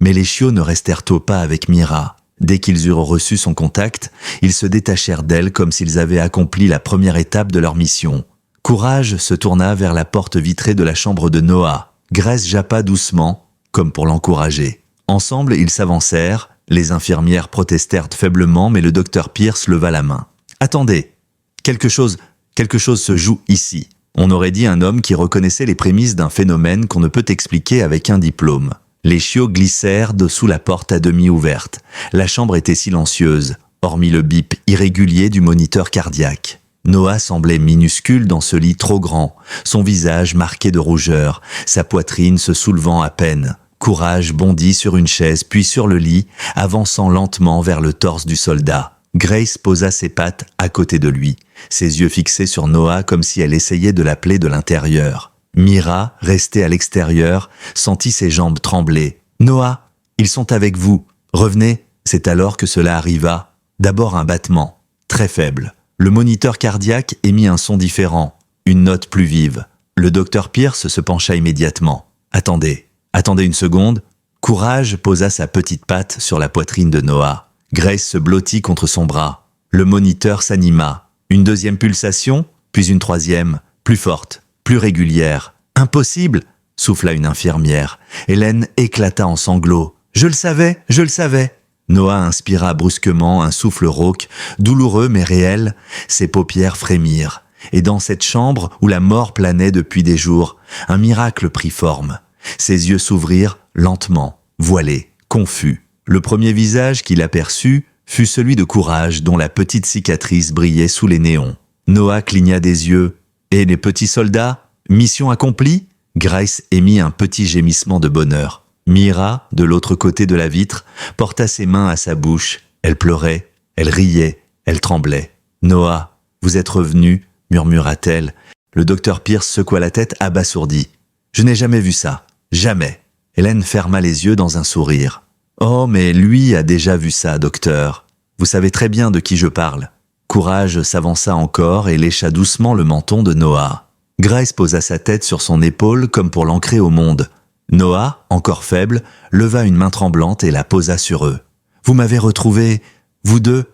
Mais les chiots ne restèrent au pas avec Mira. Dès qu'ils eurent reçu son contact, ils se détachèrent d'elle comme s'ils avaient accompli la première étape de leur mission. Courage se tourna vers la porte vitrée de la chambre de Noah. Grace jappa doucement, comme pour l'encourager. Ensemble, ils s'avancèrent. Les infirmières protestèrent faiblement, mais le docteur Pierce leva la main. « Attendez, quelque chose se joue ici. » On aurait dit un homme qui reconnaissait les prémices d'un phénomène qu'on ne peut expliquer avec un diplôme. Les chiots glissèrent dessous la porte à demi ouverte. La chambre était silencieuse, hormis le bip irrégulier du moniteur cardiaque. Noah semblait minuscule dans ce lit trop grand, son visage marqué de rougeur, sa poitrine se soulevant à peine. Courage bondit sur une chaise puis sur le lit, avançant lentement vers le torse du soldat. Grace posa ses pattes à côté de lui, ses yeux fixés sur Noah comme si elle essayait de l'appeler de l'intérieur. Mira, restée à l'extérieur, sentit ses jambes trembler. « Noah, ils sont avec vous. Revenez. » C'est alors que cela arriva. D'abord un battement, très faible. Le moniteur cardiaque émit un son différent, une note plus vive. Le docteur Pierce se pencha immédiatement. « Attendez une seconde. » Courage posa sa petite patte sur la poitrine de Noah. Grace se blottit contre son bras. Le moniteur s'anima. Une 2e pulsation, puis une 3e, plus forte, plus régulière. « Impossible !» souffla une infirmière. Hélène éclata en sanglots. « Je le savais !» Noah inspira brusquement un souffle rauque, douloureux mais réel. Ses paupières frémirent. Et dans cette chambre où la mort planait depuis des jours, un miracle prit forme. Ses yeux s'ouvrirent lentement, voilés, confus. Le premier visage qu'il aperçut fut celui de Courage dont la petite cicatrice brillait sous les néons. Noah cligna des yeux. « Et les petits soldats ? Mission accomplie ?» Grace émit un petit gémissement de bonheur. Mira, de l'autre côté de la vitre, porta ses mains à sa bouche. Elle pleurait, elle riait, elle tremblait. « Noah, vous êtes revenu ?» murmura-t-elle. Le docteur Pierce secoua la tête abasourdi. « Je n'ai jamais vu ça. Jamais. » Hélène ferma les yeux dans un sourire. « Oh, mais lui a déjà vu ça, docteur. Vous savez très bien de qui je parle. » Courage s'avança encore et lécha doucement le menton de Noah. Grace posa sa tête sur son épaule comme pour l'ancrer au monde. Noah, encore faible, leva une main tremblante et la posa sur eux. « Vous m'avez retrouvé, Vous deux,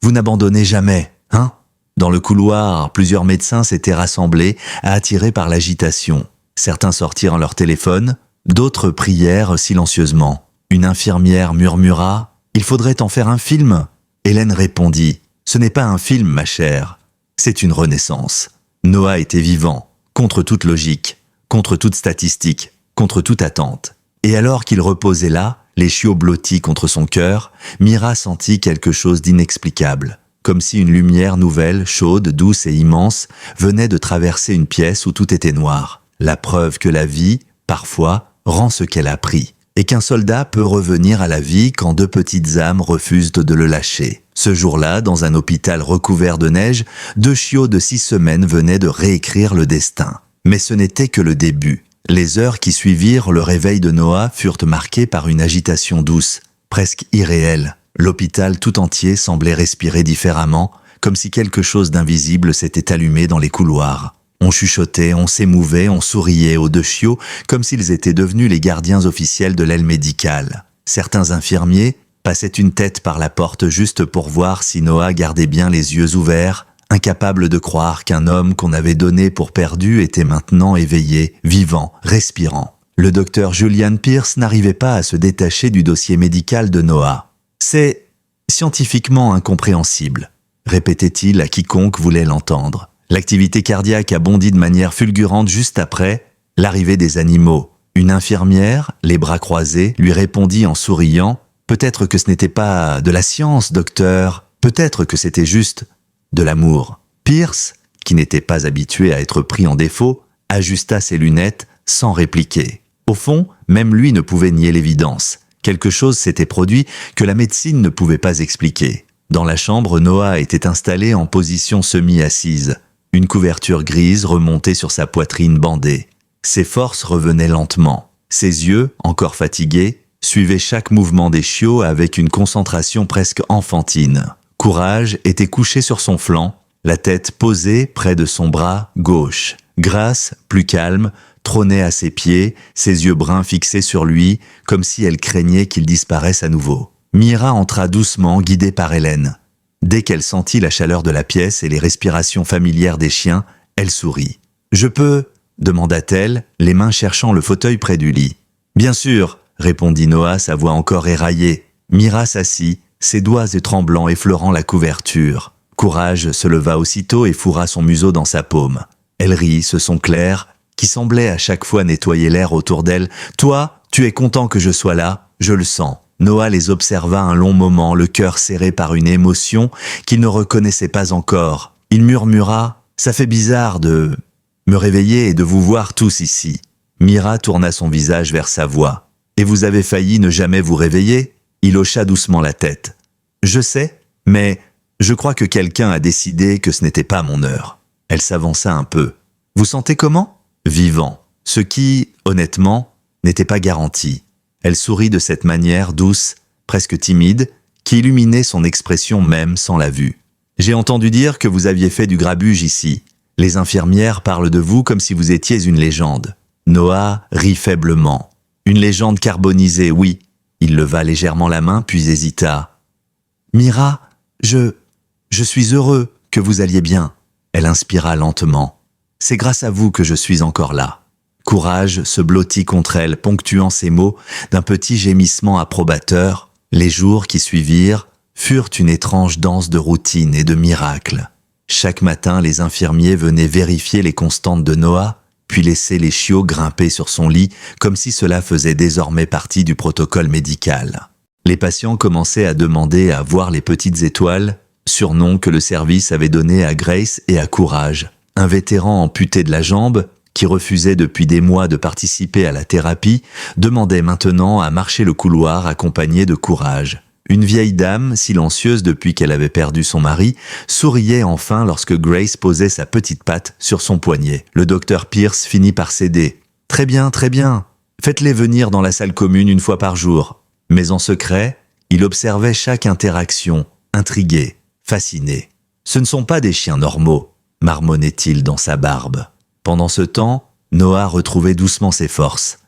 vous n'abandonnez jamais, hein ?» Dans le couloir, plusieurs médecins s'étaient rassemblés, attirés par l'agitation. Certains sortirent leur téléphone, d'autres prièrent silencieusement. Une infirmière murmura « Il faudrait en faire un film !» Hélène répondit « Ce n'est pas un film, ma chère, c'est une renaissance. » Noah était vivant, contre toute logique, contre toute statistique, contre toute attente. Et alors qu'il reposait là, les chiots blottis contre son cœur, Mira sentit quelque chose d'inexplicable, comme si une lumière nouvelle, chaude, douce et immense, venait de traverser une pièce où tout était noir. La preuve que la vie, parfois, rend ce qu'elle a pris, et qu'un soldat peut revenir à la vie quand deux petites âmes refusent de le lâcher. Ce jour-là, dans un hôpital recouvert de neige, 2 chiots de 6 semaines venaient de réécrire le destin. Mais ce n'était que le début. Les heures qui suivirent le réveil de Noah furent marquées par une agitation douce, presque irréelle. L'hôpital tout entier semblait respirer différemment, comme si quelque chose d'invisible s'était allumé dans les couloirs. On chuchotait, on s'émouvait, on souriait aux 2 chiots, comme s'ils étaient devenus les gardiens officiels de l'aile médicale. Certains infirmiers passaient une tête par la porte juste pour voir si Noah gardait bien les yeux ouverts, incapable de croire qu'un homme qu'on avait donné pour perdu était maintenant éveillé, vivant, respirant. Le docteur Julian Pierce n'arrivait pas à se détacher du dossier médical de Noah. « C'est scientifiquement incompréhensible », répétait-il à quiconque voulait l'entendre. L'activité cardiaque a bondi de manière fulgurante juste après l'arrivée des animaux. Une infirmière, les bras croisés, lui répondit en souriant « Peut-être que ce n'était pas de la science, docteur. Peut-être que c'était juste de l'amour. » Pierce, qui n'était pas habitué à être pris en défaut, ajusta ses lunettes sans répliquer. Au fond, même lui ne pouvait nier l'évidence. Quelque chose s'était produit que la médecine ne pouvait pas expliquer. Dans la chambre, Noah était installé en position semi-assise. Une couverture grise remontait sur sa poitrine bandée. Ses forces revenaient lentement. Ses yeux, encore fatigués, suivaient chaque mouvement des chiots avec une concentration presque enfantine. Courage était couché sur son flanc, la tête posée près de son bras gauche. Grace, plus calme, trônait à ses pieds, ses yeux bruns fixés sur lui, comme si elle craignait qu'il disparaisse à nouveau. Mira entra doucement, guidée par Hélène. Dès qu'elle sentit la chaleur de la pièce et les respirations familières des chiens, elle sourit. « Je peux ?» demanda-t-elle, les mains cherchant le fauteuil près du lit. « Bien sûr !» répondit Noah, sa voix encore éraillée. Mira s'assit, ses doigts tremblants effleurant la couverture. Courage se leva aussitôt et fourra son museau dans sa paume. Elle rit, ce son clair, qui semblait à chaque fois nettoyer l'air autour d'elle. « Toi, tu es content que je sois là, je le sens. » Noah les observa un long moment, le cœur serré par une émotion qu'il ne reconnaissait pas encore. Il murmura « Ça fait bizarre de me réveiller et de vous voir tous ici. » Mira tourna son visage vers sa voix. « Et vous avez failli ne jamais vous réveiller ?» Il hocha doucement la tête. « Je sais, mais je crois que quelqu'un a décidé que ce n'était pas mon heure. » Elle s'avança un peu. « Vous sentez comment ?»« Vivant. » Ce qui, honnêtement, n'était pas garanti. Elle sourit de cette manière douce, presque timide, qui illuminait son expression même sans la vue. « J'ai entendu dire que vous aviez fait du grabuge ici. Les infirmières parlent de vous comme si vous étiez une légende. » Noah rit faiblement. « Une légende carbonisée, oui. » Il leva légèrement la main, puis hésita. « Mira, je suis heureux que vous alliez bien. » Elle inspira lentement. « C'est grâce à vous que je suis encore là. » Courage se blottit contre elle, ponctuant ses mots d'un petit gémissement approbateur. Les jours qui suivirent furent une étrange danse de routine et de miracles. Chaque matin, les infirmiers venaient vérifier les constantes de Noah, puis laisser les chiots grimper sur son lit, comme si cela faisait désormais partie du protocole médical. Les patients commençaient à demander à voir les petites étoiles, surnom que le service avait donné à Grace et à Courage. Un vétéran amputé de la jambe, qui refusait depuis des mois de participer à la thérapie, demandait maintenant à marcher le couloir accompagné de Courage. Une vieille dame, silencieuse depuis qu'elle avait perdu son mari, souriait enfin lorsque Grace posait sa petite patte sur son poignet. Le docteur Pierce finit par céder. « Très bien, faites-les venir dans la salle commune une fois par jour. » Mais en secret, il observait chaque interaction, intrigué, fasciné. « Ce ne sont pas des chiens normaux », marmonnait-il dans sa barbe. Pendant ce temps, Noah retrouvait doucement ses forces.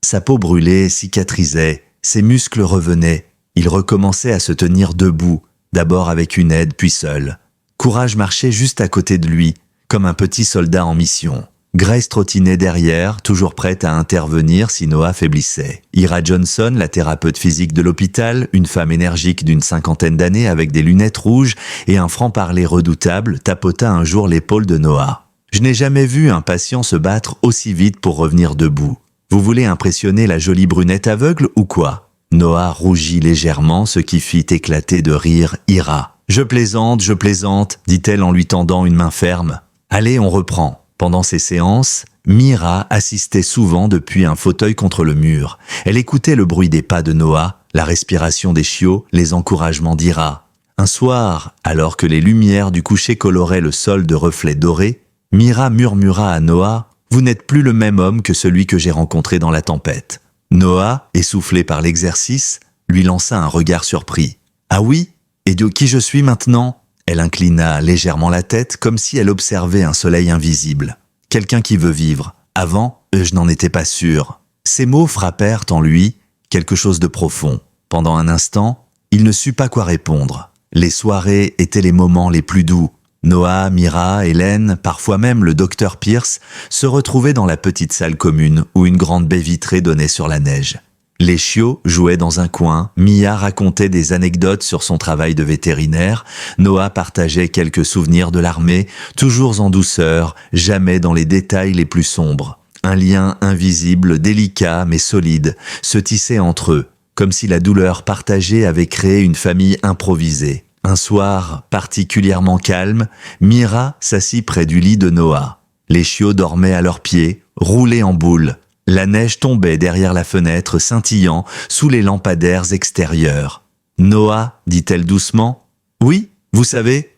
Sa peau brûlée cicatrisait, ses muscles revenaient. Il recommençait à se tenir debout, d'abord avec une aide puis seul. Courage marchait juste à côté de lui, comme un petit soldat en mission. Grace trottinait derrière, toujours prête à intervenir si Noah faiblissait. Ira Johnson, la thérapeute physique de l'hôpital, une femme énergique d'une 50aine d'années avec des lunettes rouges et un franc-parler redoutable, tapota un jour l'épaule de Noah. « Je n'ai jamais vu un patient se battre aussi vite pour revenir debout. Vous voulez impressionner la jolie brunette aveugle ou quoi ?» Noah rougit légèrement, ce qui fit éclater de rire Ira. « Je plaisante, dit-elle en lui tendant une main ferme. « Allez, on reprend. » Pendant ces séances, Mira assistait souvent depuis un fauteuil contre le mur. Elle écoutait le bruit des pas de Noah, la respiration des chiots, les encouragements d'Ira. Un soir, alors que les lumières du coucher coloraient le sol de reflets dorés, Mira murmura à Noah « Vous n'êtes plus le même homme que celui que j'ai rencontré dans la tempête. » Noah, essoufflé par l'exercice, lui lança un regard surpris. « Ah oui? Et de qui je suis maintenant ?» Elle inclina légèrement la tête comme si elle observait un soleil invisible. Quelqu'un qui veut vivre. Avant, je n'en étais pas sûr. Ces mots frappèrent en lui quelque chose de profond. Pendant un instant, il ne sut pas quoi répondre. Les soirées étaient les moments les plus doux. Noah, Mira, Hélène, parfois même le docteur Pierce, se retrouvaient dans la petite salle commune où une grande baie vitrée donnait sur la neige. Les chiots jouaient dans un coin, Mia racontait des anecdotes sur son travail de vétérinaire, Noah partageait quelques souvenirs de l'armée, toujours en douceur, jamais dans les détails les plus sombres. Un lien invisible, délicat mais solide, se tissait entre eux, comme si la douleur partagée avait créé une famille improvisée. Un soir particulièrement calme, Mira s'assit près du lit de Noah. Les chiots dormaient à leurs pieds, roulés en boule. La neige tombait derrière la fenêtre, scintillant sous les lampadaires extérieurs. « Noah, dit-elle doucement, « oui, vous savez,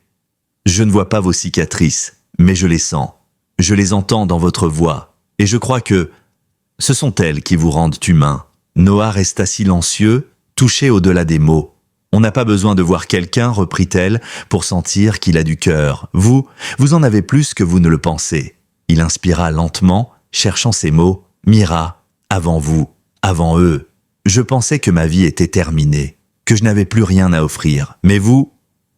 je ne vois pas vos cicatrices, mais je les sens. Je les entends dans votre voix, et je crois que ce sont elles qui vous rendent humain. » Noah resta silencieux, touché au-delà des mots. « On n'a pas besoin de voir quelqu'un, reprit-elle, pour sentir qu'il a du cœur. Vous en avez plus que vous ne le pensez. » Il inspira lentement, cherchant ses mots. Mira, avant vous, avant eux, je pensais que ma vie était terminée, que je n'avais plus rien à offrir. Mais vous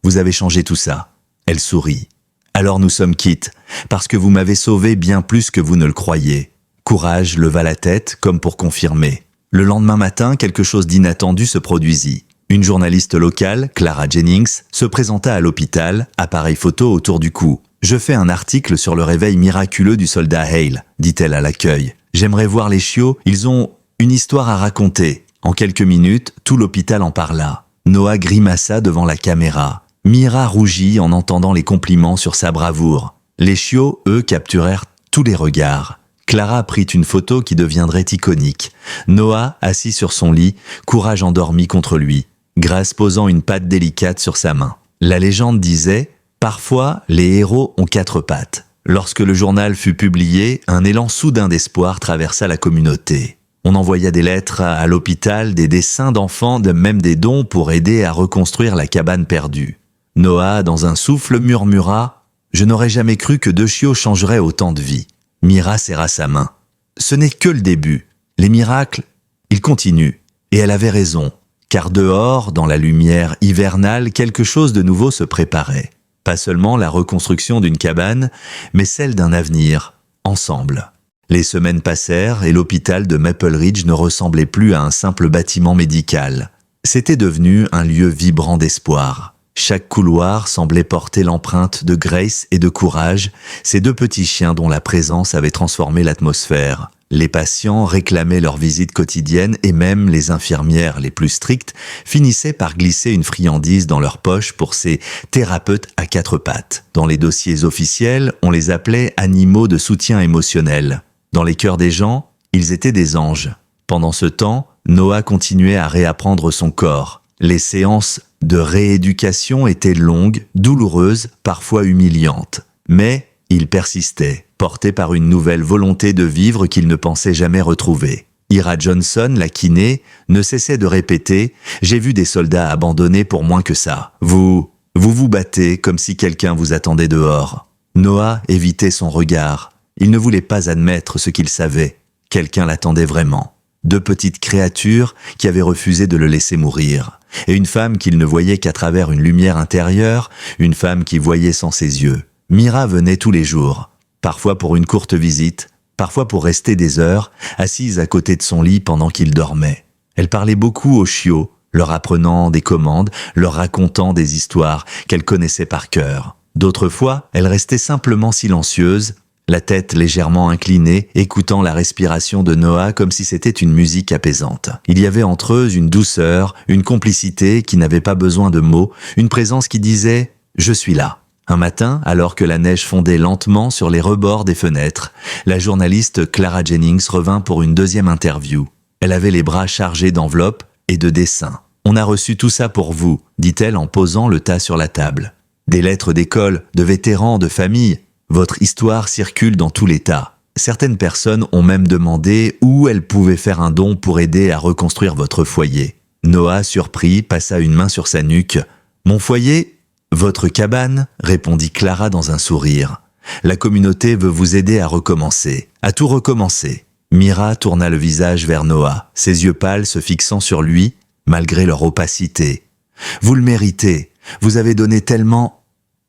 avez changé tout ça. Elle sourit. Alors nous sommes quittes, parce que vous m'avez sauvé bien plus que vous ne le croyez. Courage leva la tête, comme pour confirmer. Le lendemain matin, quelque chose d'inattendu se produisit. Une journaliste locale, Clara Jennings, se présenta à l'hôpital, appareil photo autour du cou. « Je fais un article sur le réveil miraculeux du soldat Hale », dit-elle à l'accueil. « J'aimerais voir les chiots, ils ont une histoire à raconter. » En quelques minutes, tout l'hôpital en parla. Noah grimaça devant la caméra. Mira rougit en entendant les compliments sur sa bravoure. Les chiots, eux, capturèrent tous les regards. Clara prit une photo qui deviendrait iconique. Noah, assis sur son lit, Courage endormi contre lui, Grace posant une patte délicate sur sa main. La légende disait « Parfois, les héros ont 4 pattes ». Lorsque le journal fut publié, un élan soudain d'espoir traversa la communauté. On envoya des lettres à l'hôpital, des dessins d'enfants, même des dons pour aider à reconstruire la cabane perdue. Noah, dans un souffle, murmura « Je n'aurais jamais cru que 2 chiots changeraient autant de vie ». Mira serra sa main. Ce n'est que le début. Les miracles, ils continuent. Et elle avait raison, car dehors, dans la lumière hivernale, quelque chose de nouveau se préparait. Pas seulement la reconstruction d'une cabane, mais celle d'un avenir, ensemble. Les semaines passèrent et l'hôpital de Maple Ridge ne ressemblait plus à un simple bâtiment médical. C'était devenu un lieu vibrant d'espoir. Chaque couloir semblait porter l'empreinte de Grace et de Courage, ces 2 petits chiens dont la présence avait transformé l'atmosphère. Les patients réclamaient leur visite quotidienne et même les infirmières les plus strictes finissaient par glisser une friandise dans leur poche pour ces thérapeutes à 4 pattes. Dans les dossiers officiels, on les appelait animaux de soutien émotionnel. Dans les cœurs des gens, ils étaient des anges. Pendant ce temps, Noah continuait à réapprendre son corps. Les séances de rééducation étaient longues, douloureuses, parfois humiliantes. Mais il persistait, porté par une nouvelle volonté de vivre qu'il ne pensait jamais retrouver. Ira Johnson, la kiné, ne cessait de répéter « J'ai vu des soldats abandonnés pour moins que ça. Vous battez comme si quelqu'un vous attendait dehors. » Noah évitait son regard. Il ne voulait pas admettre ce qu'il savait. Quelqu'un l'attendait vraiment. 2 petites créatures qui avaient refusé de le laisser mourir, et une femme qu'il ne voyait qu'à travers une lumière intérieure, une femme qui voyait sans ses yeux. Mira venait tous les jours, parfois pour une courte visite, parfois pour rester des heures, assise à côté de son lit pendant qu'il dormait. Elle parlait beaucoup aux chiots, leur apprenant des commandes, leur racontant des histoires qu'elle connaissait par cœur. D'autres fois, elle restait simplement silencieuse, la tête légèrement inclinée, écoutant la respiration de Noah comme si c'était une musique apaisante. Il y avait entre eux une douceur, une complicité qui n'avait pas besoin de mots, une présence qui disait « Je suis là ». Un matin, alors que la neige fondait lentement sur les rebords des fenêtres, la journaliste Clara Jennings revint pour une deuxième interview. Elle avait les bras chargés d'enveloppes et de dessins. « On a reçu tout ça pour vous », dit-elle en posant le tas sur la table. « Des lettres d'école, de vétérans, de familles. Votre histoire circule dans tout l'État. Certaines personnes ont même demandé où elles pouvaient faire un don pour aider à reconstruire votre foyer. » Noah, surpris, passa une main sur sa nuque. « Mon foyer ? Votre cabane ?» répondit Clara dans un sourire. « La communauté veut vous aider à recommencer, à tout recommencer. » Mira tourna le visage vers Noah, ses yeux pâles se fixant sur lui, malgré leur opacité. « Vous le méritez, vous avez donné tellement... »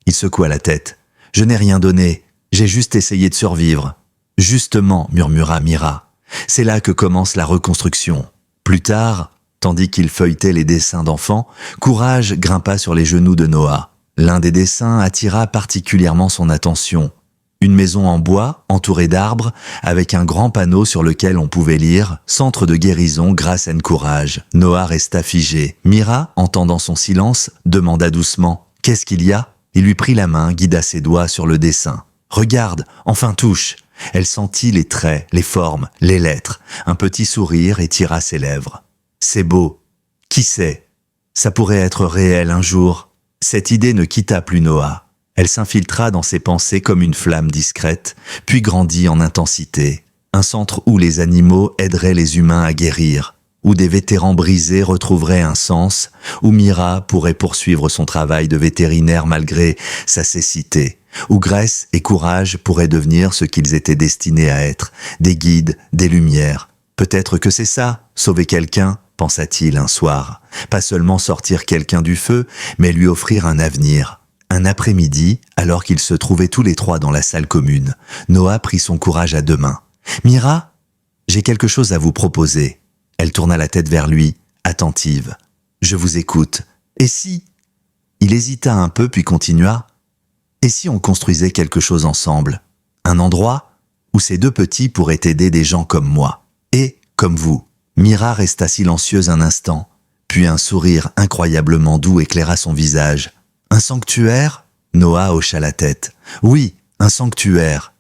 Il secoua la tête. « Je n'ai rien donné, j'ai juste essayé de survivre. »« Justement, » murmura Mira, « c'est là que commence la reconstruction. » Plus tard, tandis qu'il feuilletait les dessins d'enfants, Courage grimpa sur les genoux de Noah. L'un des dessins attira particulièrement son attention. Une maison en bois, entourée d'arbres, avec un grand panneau sur lequel on pouvait lire « Centre de guérison grâce à Courage ». Noah resta figé. Mira, entendant son silence, demanda doucement « Qu'est-ce qu'il y a ?» Il lui prit la main, guida ses doigts sur le dessin. « Regarde, enfin touche !» Elle sentit les traits, les formes, les lettres. Un petit sourire étira ses lèvres. « C'est beau. Qui sait? Ça pourrait être réel un jour. » Cette idée ne quitta plus Noah. Elle s'infiltra dans ses pensées comme une flamme discrète, puis grandit en intensité. Un centre où les animaux aideraient les humains à guérir, où des vétérans brisés retrouveraient un sens, où Mira pourrait poursuivre son travail de vétérinaire malgré sa cécité, où Grace et Courage pourraient devenir ce qu'ils étaient destinés à être, des guides, des lumières. Peut-être que c'est ça, sauver quelqu'un, pensa-t-il un soir. Pas seulement sortir quelqu'un du feu, mais lui offrir un avenir. Un après-midi, alors qu'ils se trouvaient tous les trois dans la salle commune, Noah prit son courage à 2 mains. « Mira, j'ai quelque chose à vous proposer. » Elle tourna la tête vers lui, attentive. « Je vous écoute. Et si ?» Il hésita un peu puis continua. « Et si on construisait quelque chose ensemble? Un endroit où ces 2 petits pourraient aider des gens comme moi, et comme vous. » Mira resta silencieuse un instant, puis un sourire incroyablement doux éclaira son visage. « Un sanctuaire ?» Noah hocha la tête. « Oui, un sanctuaire.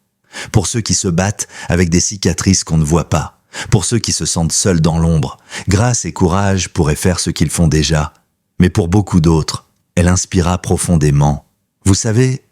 Pour ceux qui se battent avec des cicatrices qu'on ne voit pas. Pour ceux qui se sentent seuls dans l'ombre. Grâce et Courage pourraient faire ce qu'ils font déjà. Mais pour beaucoup d'autres, elle inspira profondément. Vous savez,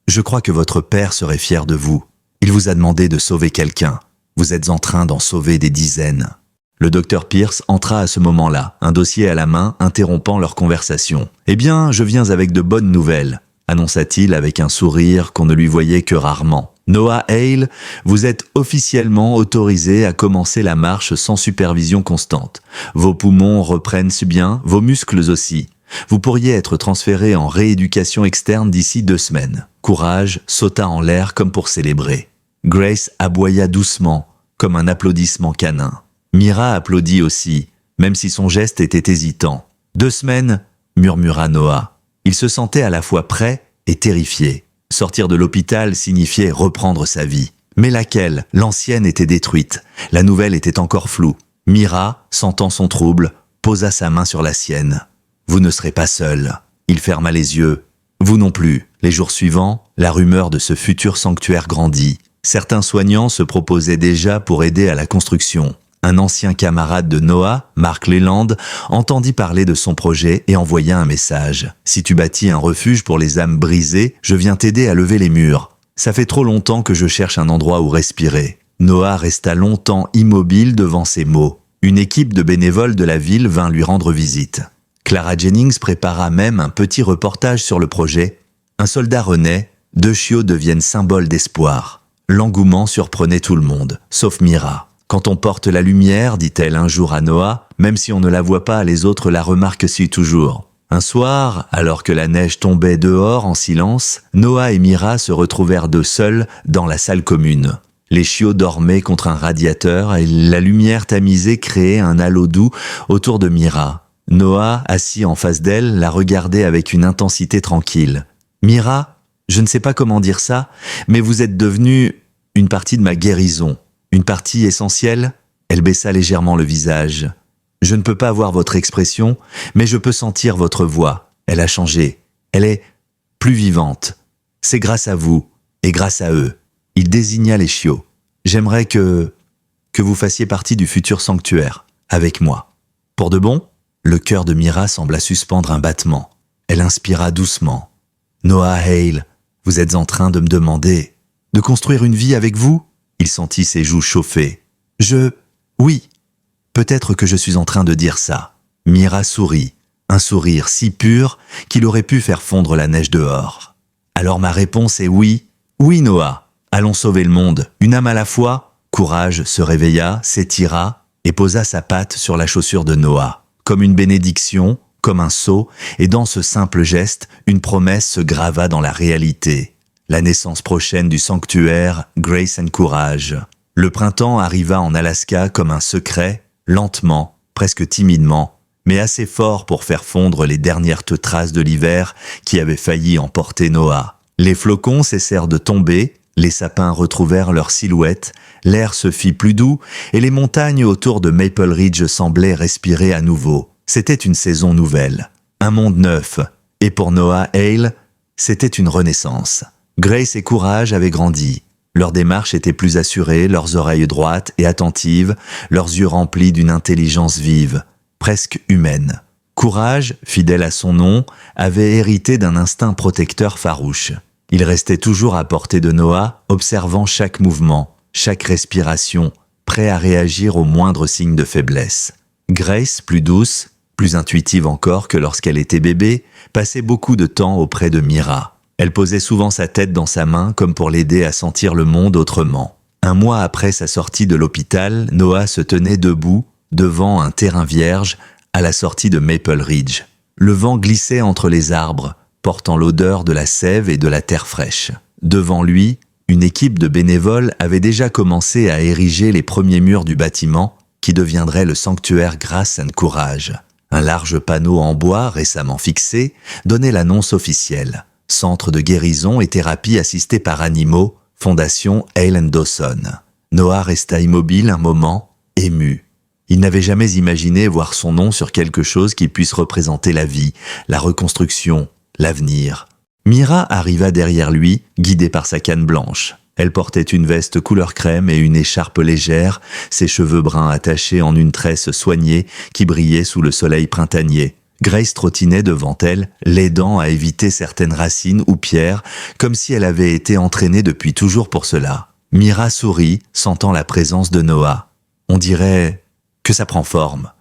je crois que votre père serait fier de vous. Il vous a demandé de sauver quelqu'un. Vous êtes en train d'en sauver des dizaines. » Le docteur Pierce entra à ce moment-là, un dossier à la main, interrompant leur conversation. « Eh bien, je viens avec de bonnes nouvelles, » annonça-t-il avec un sourire qu'on ne lui voyait que rarement. « Noah Hale, vous êtes officiellement autorisé à commencer la marche sans supervision constante. Vos poumons reprennent bien, vos muscles aussi. Vous pourriez être transféré en rééducation externe d'ici 2 semaines. » Courage sauta en l'air comme pour célébrer. Grace aboya doucement, comme un applaudissement canin. Mira applaudit aussi, même si son geste était hésitant. « 2 semaines » murmura Noah. Il se sentait à la fois prêt et terrifié. Sortir de l'hôpital signifiait reprendre sa vie. Mais laquelle? L'ancienne était détruite. La nouvelle était encore floue. Mira, sentant son trouble, posa sa main sur la sienne. « Vous ne serez pas seul. » Il ferma les yeux. « Vous non plus. » Les jours suivants, la rumeur de ce futur sanctuaire grandit. Certains soignants se proposaient déjà pour aider à la construction. Un ancien camarade de Noah, Mark Leland, entendit parler de son projet et envoya un message. « Si tu bâtis un refuge pour les âmes brisées, je viens t'aider à lever les murs. Ça fait trop longtemps que je cherche un endroit où respirer. » Noah resta longtemps immobile devant ces mots. Une équipe de bénévoles de la ville vint lui rendre visite. Clara Jennings prépara même un petit reportage sur le projet. Un soldat renaît, 2 chiots deviennent symbole d'espoir. L'engouement surprenait tout le monde, sauf Mira. Quand on porte la lumière, dit-elle un jour à Noah, même si on ne la voit pas, les autres la remarquent si toujours. Un soir, alors que la neige tombait dehors en silence, Noah et Mira se retrouvèrent deux seuls dans la salle commune. Les chiots dormaient contre un radiateur et la lumière tamisée créait un halo doux autour de Mira. Noah, assis en face d'elle, la regardait avec une intensité tranquille. « Mira, je ne sais pas comment dire ça, mais vous êtes devenue une partie de ma guérison. Une partie essentielle ?» Elle baissa légèrement le visage. « Je ne peux pas voir votre expression, mais je peux sentir votre voix. Elle a changé. Elle est plus vivante. C'est grâce à vous et grâce à eux. » Il désigna les chiots. « J'aimerais que vous fassiez partie du futur sanctuaire, avec moi. » Pour de bon ? Le cœur de Mira sembla suspendre un battement. Elle inspira doucement. « Noah Hale, vous êtes en train de me demander de construire une vie avec vous ?» Il sentit ses joues chauffer. « Oui, peut-être que je suis en train de dire ça. » Mira sourit, un sourire si pur qu'il aurait pu faire fondre la neige dehors. « Alors ma réponse est oui. Oui, Noah. Allons sauver le monde, une âme à la fois. » Courage se réveilla, s'étira et posa sa patte sur la chaussure de Noah. Comme une bénédiction, comme un sceau, et dans ce simple geste, une promesse se grava dans la réalité. La naissance prochaine du sanctuaire Grace and Courage. Le printemps arriva en Alaska comme un secret, lentement, presque timidement, mais assez fort pour faire fondre les dernières traces de l'hiver qui avait failli emporter Noah. Les flocons cessèrent de tomber, les sapins retrouvèrent leur silhouette, l'air se fit plus doux et les montagnes autour de Maple Ridge semblaient respirer à nouveau. C'était une saison nouvelle, un monde neuf, et pour Noah Hale, c'était une renaissance. Grace et Courage avaient grandi. Leur démarche était plus assurée, leurs oreilles droites et attentives, leurs yeux remplis d'une intelligence vive, presque humaine. Courage, fidèle à son nom, avait hérité d'un instinct protecteur farouche. Il restait toujours à portée de Noah, observant chaque mouvement, chaque respiration, prêt à réagir au moindre signe de faiblesse. Grace, plus douce, plus intuitive encore que lorsqu'elle était bébé, passait beaucoup de temps auprès de Mira. Elle posait souvent sa tête dans sa main comme pour l'aider à sentir le monde autrement. Un mois après sa sortie de l'hôpital, Noah se tenait debout, devant un terrain vierge, à la sortie de Maple Ridge. Le vent glissait entre les arbres, portant l'odeur de la sève et de la terre fraîche. Devant lui, une équipe de bénévoles avait déjà commencé à ériger les premiers murs du bâtiment qui deviendrait le sanctuaire Grace and Courage. Un large panneau en bois récemment fixé donnait l'annonce officielle. Centre de guérison et thérapie assistée par animaux, Fondation Hale and Dawson. Noah resta immobile un moment, ému. Il n'avait jamais imaginé voir son nom sur quelque chose qui puisse représenter la vie, la reconstruction, l'avenir. Mira arriva derrière lui, guidée par sa canne blanche. Elle portait une veste couleur crème et une écharpe légère, ses cheveux bruns attachés en une tresse soignée qui brillait sous le soleil printanier. Grace trottinait devant elle, l'aidant à éviter certaines racines ou pierres, comme si elle avait été entraînée depuis toujours pour cela. Mira sourit, sentant la présence de Noah. « On dirait que ça prend forme. »«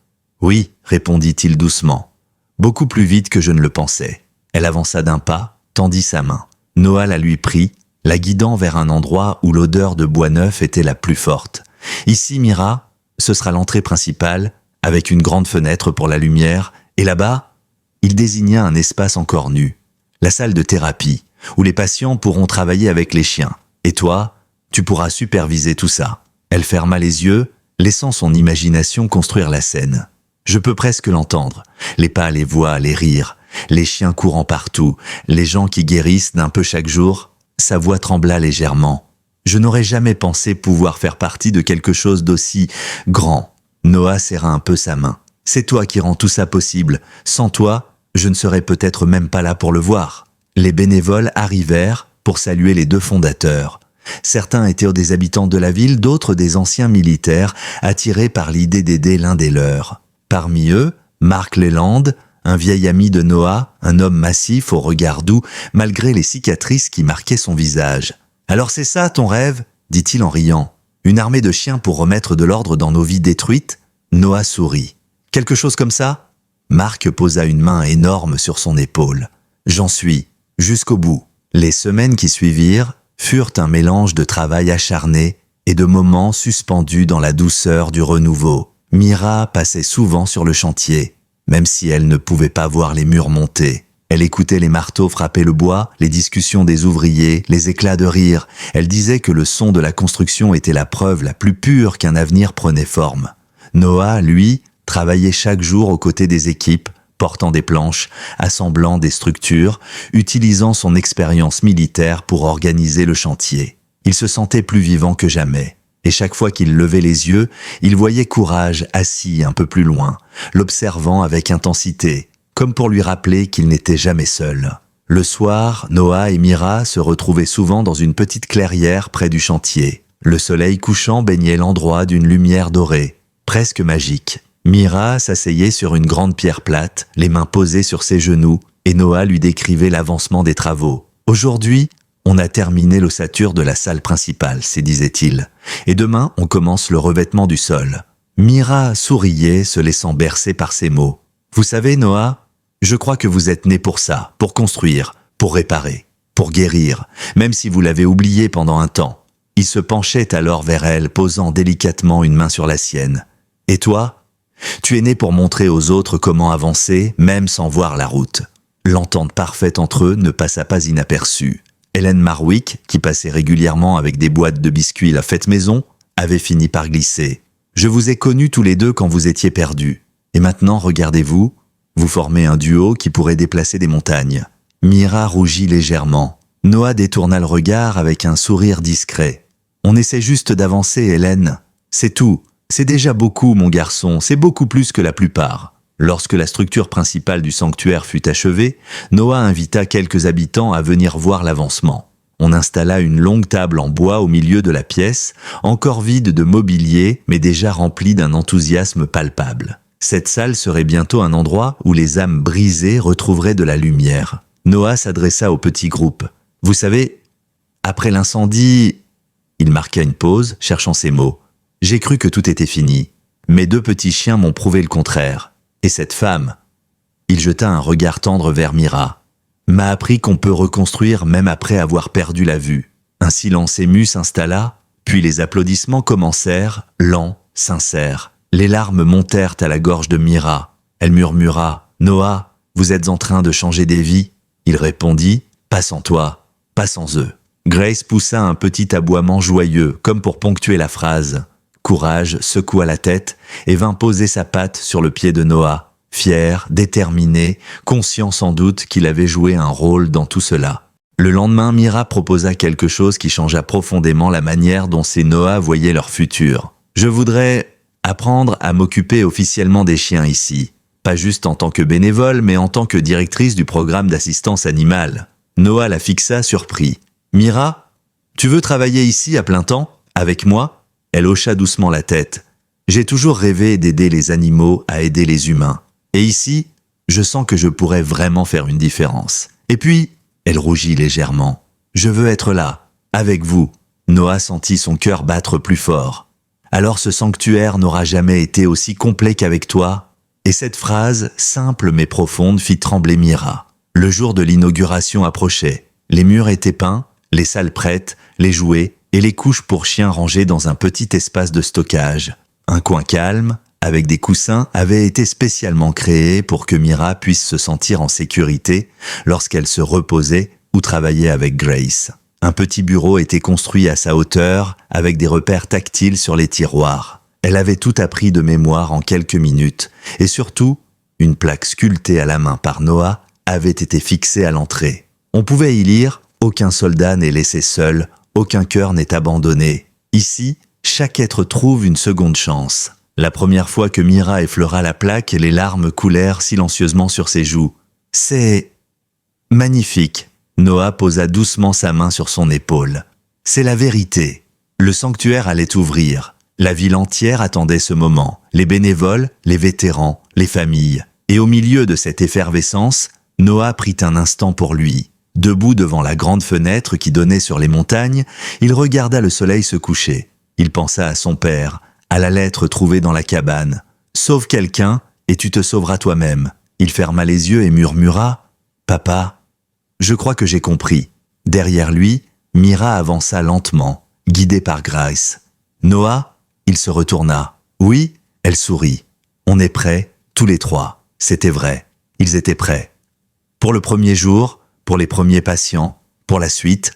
Oui, » répondit-il doucement. « Beaucoup plus vite que je ne le pensais. » Elle avança d'un pas, tendit sa main. Noah la lui prit, la guidant vers un endroit où l'odeur de bois neuf était la plus forte. « Ici, Mira, ce sera l'entrée principale, avec une grande fenêtre pour la lumière, et là-bas, il désigna un espace encore nu. La salle de thérapie, où les patients pourront travailler avec les chiens. Et toi, tu pourras superviser tout ça. » Elle ferma les yeux, laissant son imagination construire la scène. Je peux presque l'entendre. Les pas, les voix, les rires, les chiens courant partout, les gens qui guérissent d'un peu chaque jour. Sa voix trembla légèrement. Je n'aurais jamais pensé pouvoir faire partie de quelque chose d'aussi grand. Noah serra un peu sa main. C'est toi qui rends tout ça possible. Sans toi, je ne serais peut-être même pas là pour le voir. Les bénévoles arrivèrent pour saluer les deux fondateurs. Certains étaient des habitants de la ville, d'autres des anciens militaires, attirés par l'idée d'aider l'un des leurs. Parmi eux, Mark Leland, un vieil ami de Noah, un homme massif au regard doux, malgré les cicatrices qui marquaient son visage. « Alors c'est ça ton rêve ?» dit-il en riant. « Une armée de chiens pour remettre de l'ordre dans nos vies détruites ?» Noah sourit. « Quelque chose comme ça ?» Mark posa une main énorme sur son épaule. « J'en suis, jusqu'au bout. » Les semaines qui suivirent furent un mélange de travail acharné et de moments suspendus dans la douceur du renouveau. Mira passait souvent sur le chantier, même si elle ne pouvait pas voir les murs monter. Elle écoutait les marteaux frapper le bois, les discussions des ouvriers, les éclats de rire. Elle disait que le son de la construction était la preuve la plus pure qu'un avenir prenait forme. Noah, lui, travaillait chaque jour aux côtés des équipes, portant des planches, assemblant des structures, utilisant son expérience militaire pour organiser le chantier. Il se sentait plus vivant que jamais. Et chaque fois qu'il levait les yeux, il voyait Courage assis un peu plus loin, l'observant avec intensité, comme pour lui rappeler qu'il n'était jamais seul. Le soir, Noah et Mira se retrouvaient souvent dans une petite clairière près du chantier. Le soleil couchant baignait l'endroit d'une lumière dorée, presque magique. Mira s'asseyait sur une grande pierre plate, les mains posées sur ses genoux, et Noah lui décrivait l'avancement des travaux. Aujourd'hui, on a terminé l'ossature de la salle principale, se disait-il, et demain on commence le revêtement du sol. Mira souriait, se laissant bercer par ces mots. Vous savez, Noah, je crois que vous êtes né pour ça, pour construire, pour réparer, pour guérir, même si vous l'avez oublié pendant un temps. Il se penchait alors vers elle, posant délicatement une main sur la sienne. Et toi ? Tu es né pour montrer aux autres comment avancer, même sans voir la route. L'entente parfaite entre eux ne passa pas inaperçue. Hélène Marwick, qui passait régulièrement avec des boîtes de biscuits la fête maison, avait fini par glisser. « Je vous ai connus tous les deux quand vous étiez perdus. Et maintenant, regardez-vous, vous formez un duo qui pourrait déplacer des montagnes. » Mira rougit légèrement. Noah détourna le regard avec un sourire discret. « On essaie juste d'avancer, Hélène. C'est tout. C'est déjà beaucoup, mon garçon, c'est beaucoup plus que la plupart. » Lorsque la structure principale du sanctuaire fut achevée, Noah invita quelques habitants à venir voir l'avancement. On installa une longue table en bois au milieu de la pièce, encore vide de mobilier, mais déjà remplie d'un enthousiasme palpable. Cette salle serait bientôt un endroit où les âmes brisées retrouveraient de la lumière. Noah s'adressa au petit groupe. « Vous savez, après l'incendie... » Il marqua une pause, cherchant ses mots. « J'ai cru que tout était fini. Mes deux petits chiens m'ont prouvé le contraire. Et cette femme, il jeta un regard tendre vers Mira, m'a appris qu'on peut reconstruire même après avoir perdu la vue. Un silence ému s'installa, puis les applaudissements commencèrent, lents, sincères. Les larmes montèrent à la gorge de Mira. Elle murmura « Noah, vous êtes en train de changer des vies ?» Il répondit « Pas sans toi, pas sans eux. » Grace poussa un petit aboiement joyeux, comme pour ponctuer la phrase. Courage secoua la tête et vint poser sa patte sur le pied de Noah, fier, déterminé, conscient sans doute qu'il avait joué un rôle dans tout cela. Le lendemain, Mira proposa quelque chose qui changea profondément la manière dont ces Noah voyaient leur futur. « Je voudrais apprendre à m'occuper officiellement des chiens ici, pas juste en tant que bénévole, mais en tant que directrice du programme d'assistance animale. » Noah la fixa surpris. « Mira, tu veux travailler ici à plein temps, avec moi ?» Elle hocha doucement la tête. « J'ai toujours rêvé d'aider les animaux à aider les humains. Et ici, je sens que je pourrais vraiment faire une différence. Et puis, elle rougit légèrement. Je veux être là, avec vous. » Noah sentit son cœur battre plus fort. « Alors ce sanctuaire n'aura jamais été aussi complet qu'avec toi ?» Et cette phrase, simple mais profonde, fit trembler Mira. Le jour de l'inauguration approchait. Les murs étaient peints, les salles prêtes, les jouets, et les couches pour chiens rangées dans un petit espace de stockage. Un coin calme, avec des coussins, avait été spécialement créé pour que Mira puisse se sentir en sécurité lorsqu'elle se reposait ou travaillait avec Grace. Un petit bureau était construit à sa hauteur, avec des repères tactiles sur les tiroirs. Elle avait tout appris de mémoire en quelques minutes, et surtout, une plaque sculptée à la main par Noah avait été fixée à l'entrée. On pouvait y lire « Aucun soldat n'est laissé seul », aucun cœur n'est abandonné. Ici, chaque être trouve une seconde chance. La première fois que Mira effleura la plaque, les larmes coulèrent silencieusement sur ses joues. « C'est... magnifique !» Noah posa doucement sa main sur son épaule. « C'est la vérité. » Le sanctuaire allait ouvrir. La ville entière attendait ce moment. Les bénévoles, les vétérans, les familles. Et au milieu de cette effervescence, Noah prit un instant pour lui. Debout devant la grande fenêtre qui donnait sur les montagnes, il regarda le soleil se coucher. Il pensa à son père, à la lettre trouvée dans la cabane. « Sauve quelqu'un et tu te sauveras toi-même. » Il ferma les yeux et murmura « Papa, je crois que j'ai compris. » Derrière lui, Mira avança lentement, guidée par Grace. Noah, il se retourna. Oui, elle sourit. On est prêts, tous les trois. C'était vrai. Ils étaient prêts. Pour le premier jour, pour les premiers patients, pour la suite,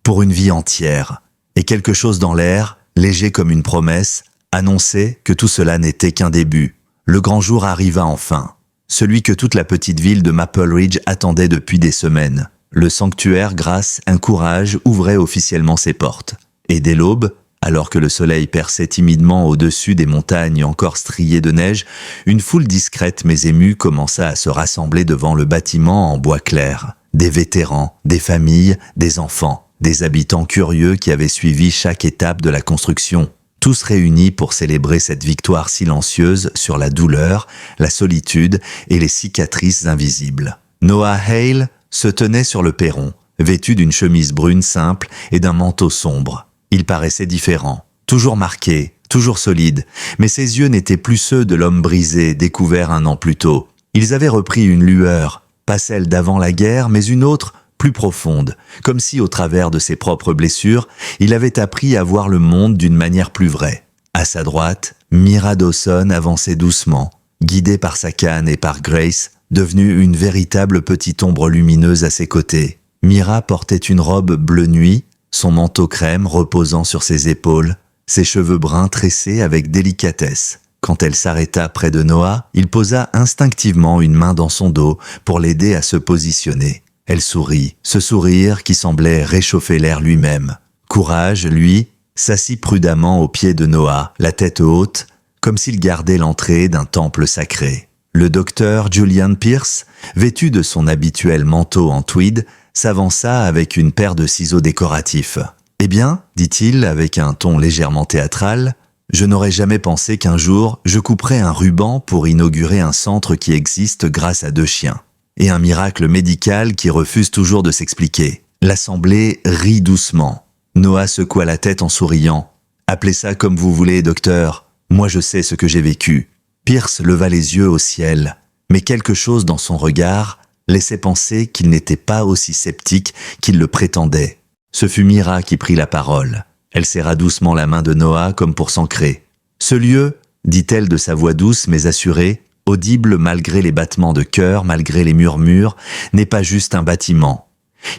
pour une vie entière. Et quelque chose dans l'air, léger comme une promesse, annonçait que tout cela n'était qu'un début. Le grand jour arriva enfin. Celui que toute la petite ville de Maple Ridge attendait depuis des semaines. Le sanctuaire, grâce à un courage, ouvrait officiellement ses portes. Et dès l'aube, alors que le soleil perçait timidement au-dessus des montagnes encore striées de neige, une foule discrète mais émue commença à se rassembler devant le bâtiment en bois clair. Des vétérans, des familles, des enfants, des habitants curieux qui avaient suivi chaque étape de la construction. Tous réunis pour célébrer cette victoire silencieuse sur la douleur, la solitude et les cicatrices invisibles. Noah Hale se tenait sur le perron, vêtu d'une chemise brune simple et d'un manteau sombre. Il paraissait différent, toujours marqué, toujours solide, mais ses yeux n'étaient plus ceux de l'homme brisé, découvert un an plus tôt. Ils avaient repris une lueur, pas celle d'avant la guerre, mais une autre, plus profonde, comme si, au travers de ses propres blessures, il avait appris à voir le monde d'une manière plus vraie. À sa droite, Mira Dawson avançait doucement, guidée par sa canne et par Grace, devenue une véritable petite ombre lumineuse à ses côtés. Mira portait une robe bleu nuit, son manteau crème reposant sur ses épaules, ses cheveux bruns tressés avec délicatesse. Quand elle s'arrêta près de Noah, il posa instinctivement une main dans son dos pour l'aider à se positionner. Elle sourit, ce sourire qui semblait réchauffer l'air lui-même. Courage, lui, s'assit prudemment au pied de Noah, la tête haute, comme s'il gardait l'entrée d'un temple sacré. Le docteur Julian Pierce, vêtu de son habituel manteau en tweed, s'avança avec une paire de ciseaux décoratifs. « Eh bien, dit-il avec un ton légèrement théâtral, je n'aurais jamais pensé qu'un jour je couperais un ruban pour inaugurer un centre qui existe grâce à 2 chiens. Et un miracle médical qui refuse toujours de s'expliquer. » L'assemblée rit doucement. Noah secoua la tête en souriant. « Appelez ça comme vous voulez, docteur. Moi je sais ce que j'ai vécu. » Pierce leva les yeux au ciel, mais quelque chose dans son regard laissait penser qu'il n'était pas aussi sceptique qu'il le prétendait. Ce fut Mira qui prit la parole. Elle serra doucement la main de Noah comme pour s'ancrer. « Ce lieu, dit-elle de sa voix douce mais assurée, audible malgré les battements de cœur, malgré les murmures, n'est pas juste un bâtiment.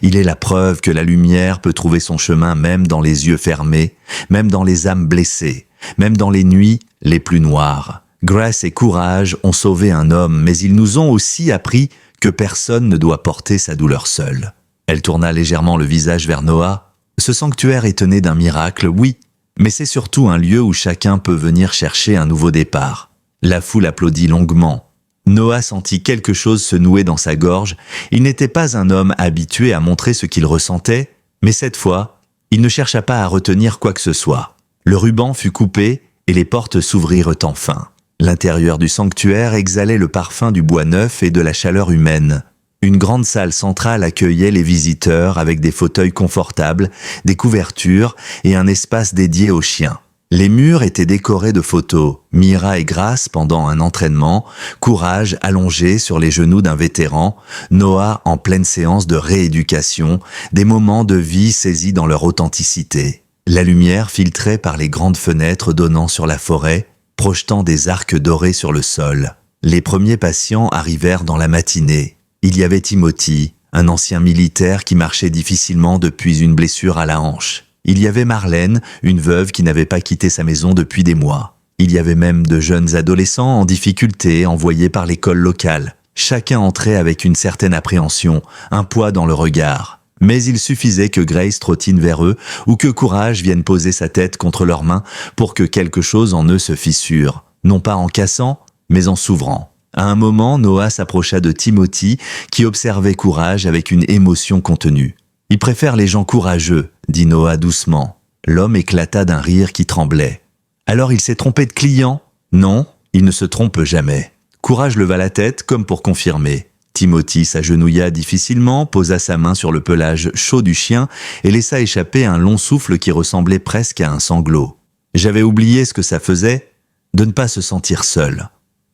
Il est la preuve que la lumière peut trouver son chemin même dans les yeux fermés, même dans les âmes blessées, même dans les nuits les plus noires. Grâce et courage ont sauvé un homme, mais ils nous ont aussi appris que personne ne doit porter sa douleur seule. » Elle tourna légèrement le visage vers Noah. « Ce sanctuaire est né d'un miracle, oui, mais c'est surtout un lieu où chacun peut venir chercher un nouveau départ. » La foule applaudit longuement. Noah sentit quelque chose se nouer dans sa gorge. Il n'était pas un homme habitué à montrer ce qu'il ressentait, mais cette fois, il ne chercha pas à retenir quoi que ce soit. Le ruban fut coupé et les portes s'ouvrirent enfin. L'intérieur du sanctuaire exhalait le parfum du bois neuf et de la chaleur humaine. Une grande salle centrale accueillait les visiteurs avec des fauteuils confortables, des couvertures et un espace dédié aux chiens. Les murs étaient décorés de photos, Mira et Grace pendant un entraînement, Courage allongé sur les genoux d'un vétéran, Noah en pleine séance de rééducation, des moments de vie saisis dans leur authenticité. La lumière filtrait par les grandes fenêtres donnant sur la forêt, projetant des arcs dorés sur le sol. Les premiers patients arrivèrent dans la matinée. Il y avait Timothy, un ancien militaire qui marchait difficilement depuis une blessure à la hanche. Il y avait Marlène, une veuve qui n'avait pas quitté sa maison depuis des mois. Il y avait même de jeunes adolescents en difficulté envoyés par l'école locale. Chacun entrait avec une certaine appréhension, un poids dans le regard. Mais il suffisait que Grace trottine vers eux ou que Courage vienne poser sa tête contre leurs mains pour que quelque chose en eux se fissure, non pas en cassant, mais en s'ouvrant. À un moment, Noah s'approcha de Timothy qui observait Courage avec une émotion contenue. « Il préfère les gens courageux », dit Noah doucement. L'homme éclata d'un rire qui tremblait. « Alors il s'est trompé de client ?»« Non, il ne se trompe jamais. » Courage leva la tête comme pour confirmer. Timothy s'agenouilla difficilement, posa sa main sur le pelage chaud du chien et laissa échapper un long souffle qui ressemblait presque à un sanglot. J'avais oublié ce que ça faisait, de ne pas se sentir seul.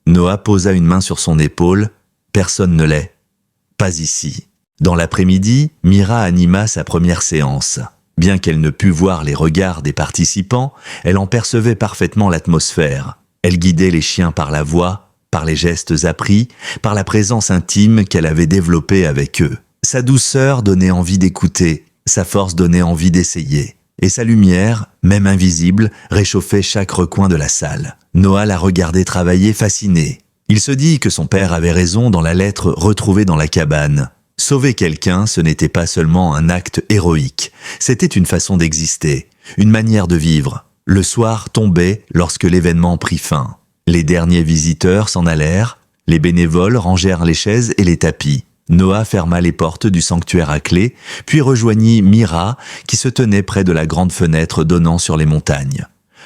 Noah posa une main sur son épaule. Personne ne l'est. Pas ici. Dans l'après-midi, Mira anima sa première séance. Bien qu'elle ne pût voir les regards des participants, elle en percevait parfaitement l'atmosphère. Elle guidait les chiens par la voix, par les gestes appris, par la présence intime qu'elle avait développée avec eux. Sa douceur donnait envie d'écouter, sa force donnait envie d'essayer. Et sa lumière, même invisible, réchauffait chaque recoin de la salle. Noah la regardait travailler fasciné. Il se dit que son père avait raison dans la lettre retrouvée dans la cabane. Sauver quelqu'un, ce n'était pas seulement un acte héroïque, c'était une façon d'exister, une manière de vivre. Le soir tombait lorsque l'événement prit fin. Les derniers visiteurs s'en allèrent, les bénévoles rangèrent les chaises et les tapis. Noah ferma les portes du sanctuaire à clé, puis rejoignit Mira, qui se tenait près de la grande fenêtre donnant sur les montagnes.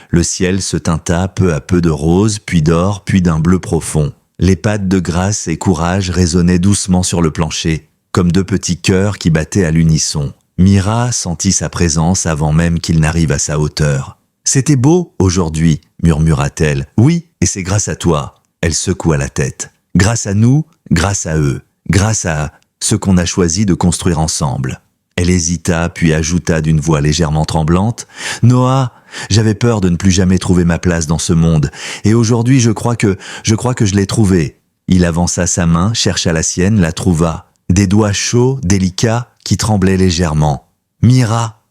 Le ciel se teinta peu à peu de rose, puis d'or, puis d'un bleu profond. Les pattes de grâce et courage résonnaient doucement sur le plancher, comme deux petits cœurs qui battaient à l'unisson. Mira sentit sa présence avant même qu'il n'arrive à sa hauteur. « C'était beau aujourd'hui » murmura-t-elle. « Oui, et c'est grâce à toi. » Elle secoua la tête. « Grâce à nous, grâce à eux. Grâce à ce qu'on a choisi de construire ensemble. » Elle hésita, puis ajouta d'une voix légèrement tremblante, « Noah, j'avais peur de ne plus jamais trouver ma place dans ce monde, et aujourd'hui je crois que je l'ai trouvée. » Il avança sa main, chercha la sienne, la trouva. Des doigts chauds, délicats, qui tremblaient légèrement. « Mira !»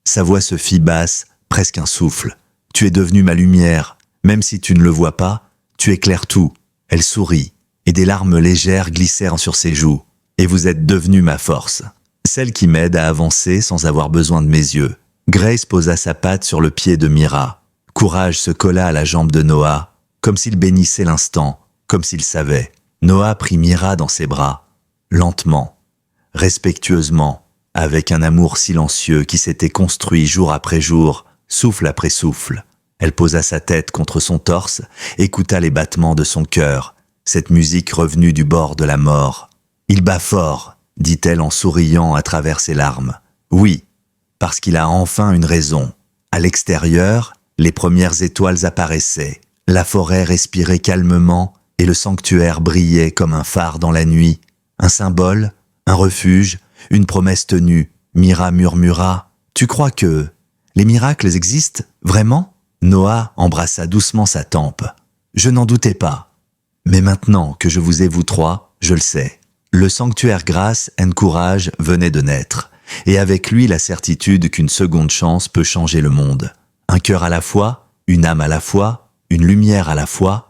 Sa voix se fit basse, presque un souffle. « Tu es devenue ma lumière, même si tu ne le vois pas, tu éclaires tout. » Elle sourit. Et des larmes légères glissèrent sur ses joues. « Et vous êtes devenue ma force, celle qui m'aide à avancer sans avoir besoin de mes yeux. » Grace posa sa patte sur le pied de Mira. Courage se colla à la jambe de Noah, comme s'il bénissait l'instant, comme s'il savait. Noah prit Mira dans ses bras, lentement, respectueusement, avec un amour silencieux qui s'était construit jour après jour, souffle après souffle. Elle posa sa tête contre son torse, écouta les battements de son cœur, cette musique revenue du bord de la mort. « Il bat fort », dit-elle en souriant à travers ses larmes. « Oui, parce qu'il a enfin une raison. » À l'extérieur, les premières étoiles apparaissaient. La forêt respirait calmement et le sanctuaire brillait comme un phare dans la nuit. Un symbole, un refuge, une promesse tenue. Mira murmura « Tu crois que les miracles existent, vraiment ?» Noah embrassa doucement sa tempe. « Je n'en doutais pas. Mais maintenant que je vous ai vous trois, je le sais. » Le sanctuaire Grâce and Courage venait de naître, et avec lui la certitude qu'une seconde chance peut changer le monde. Un cœur à la fois, une âme à la fois, une lumière à la fois,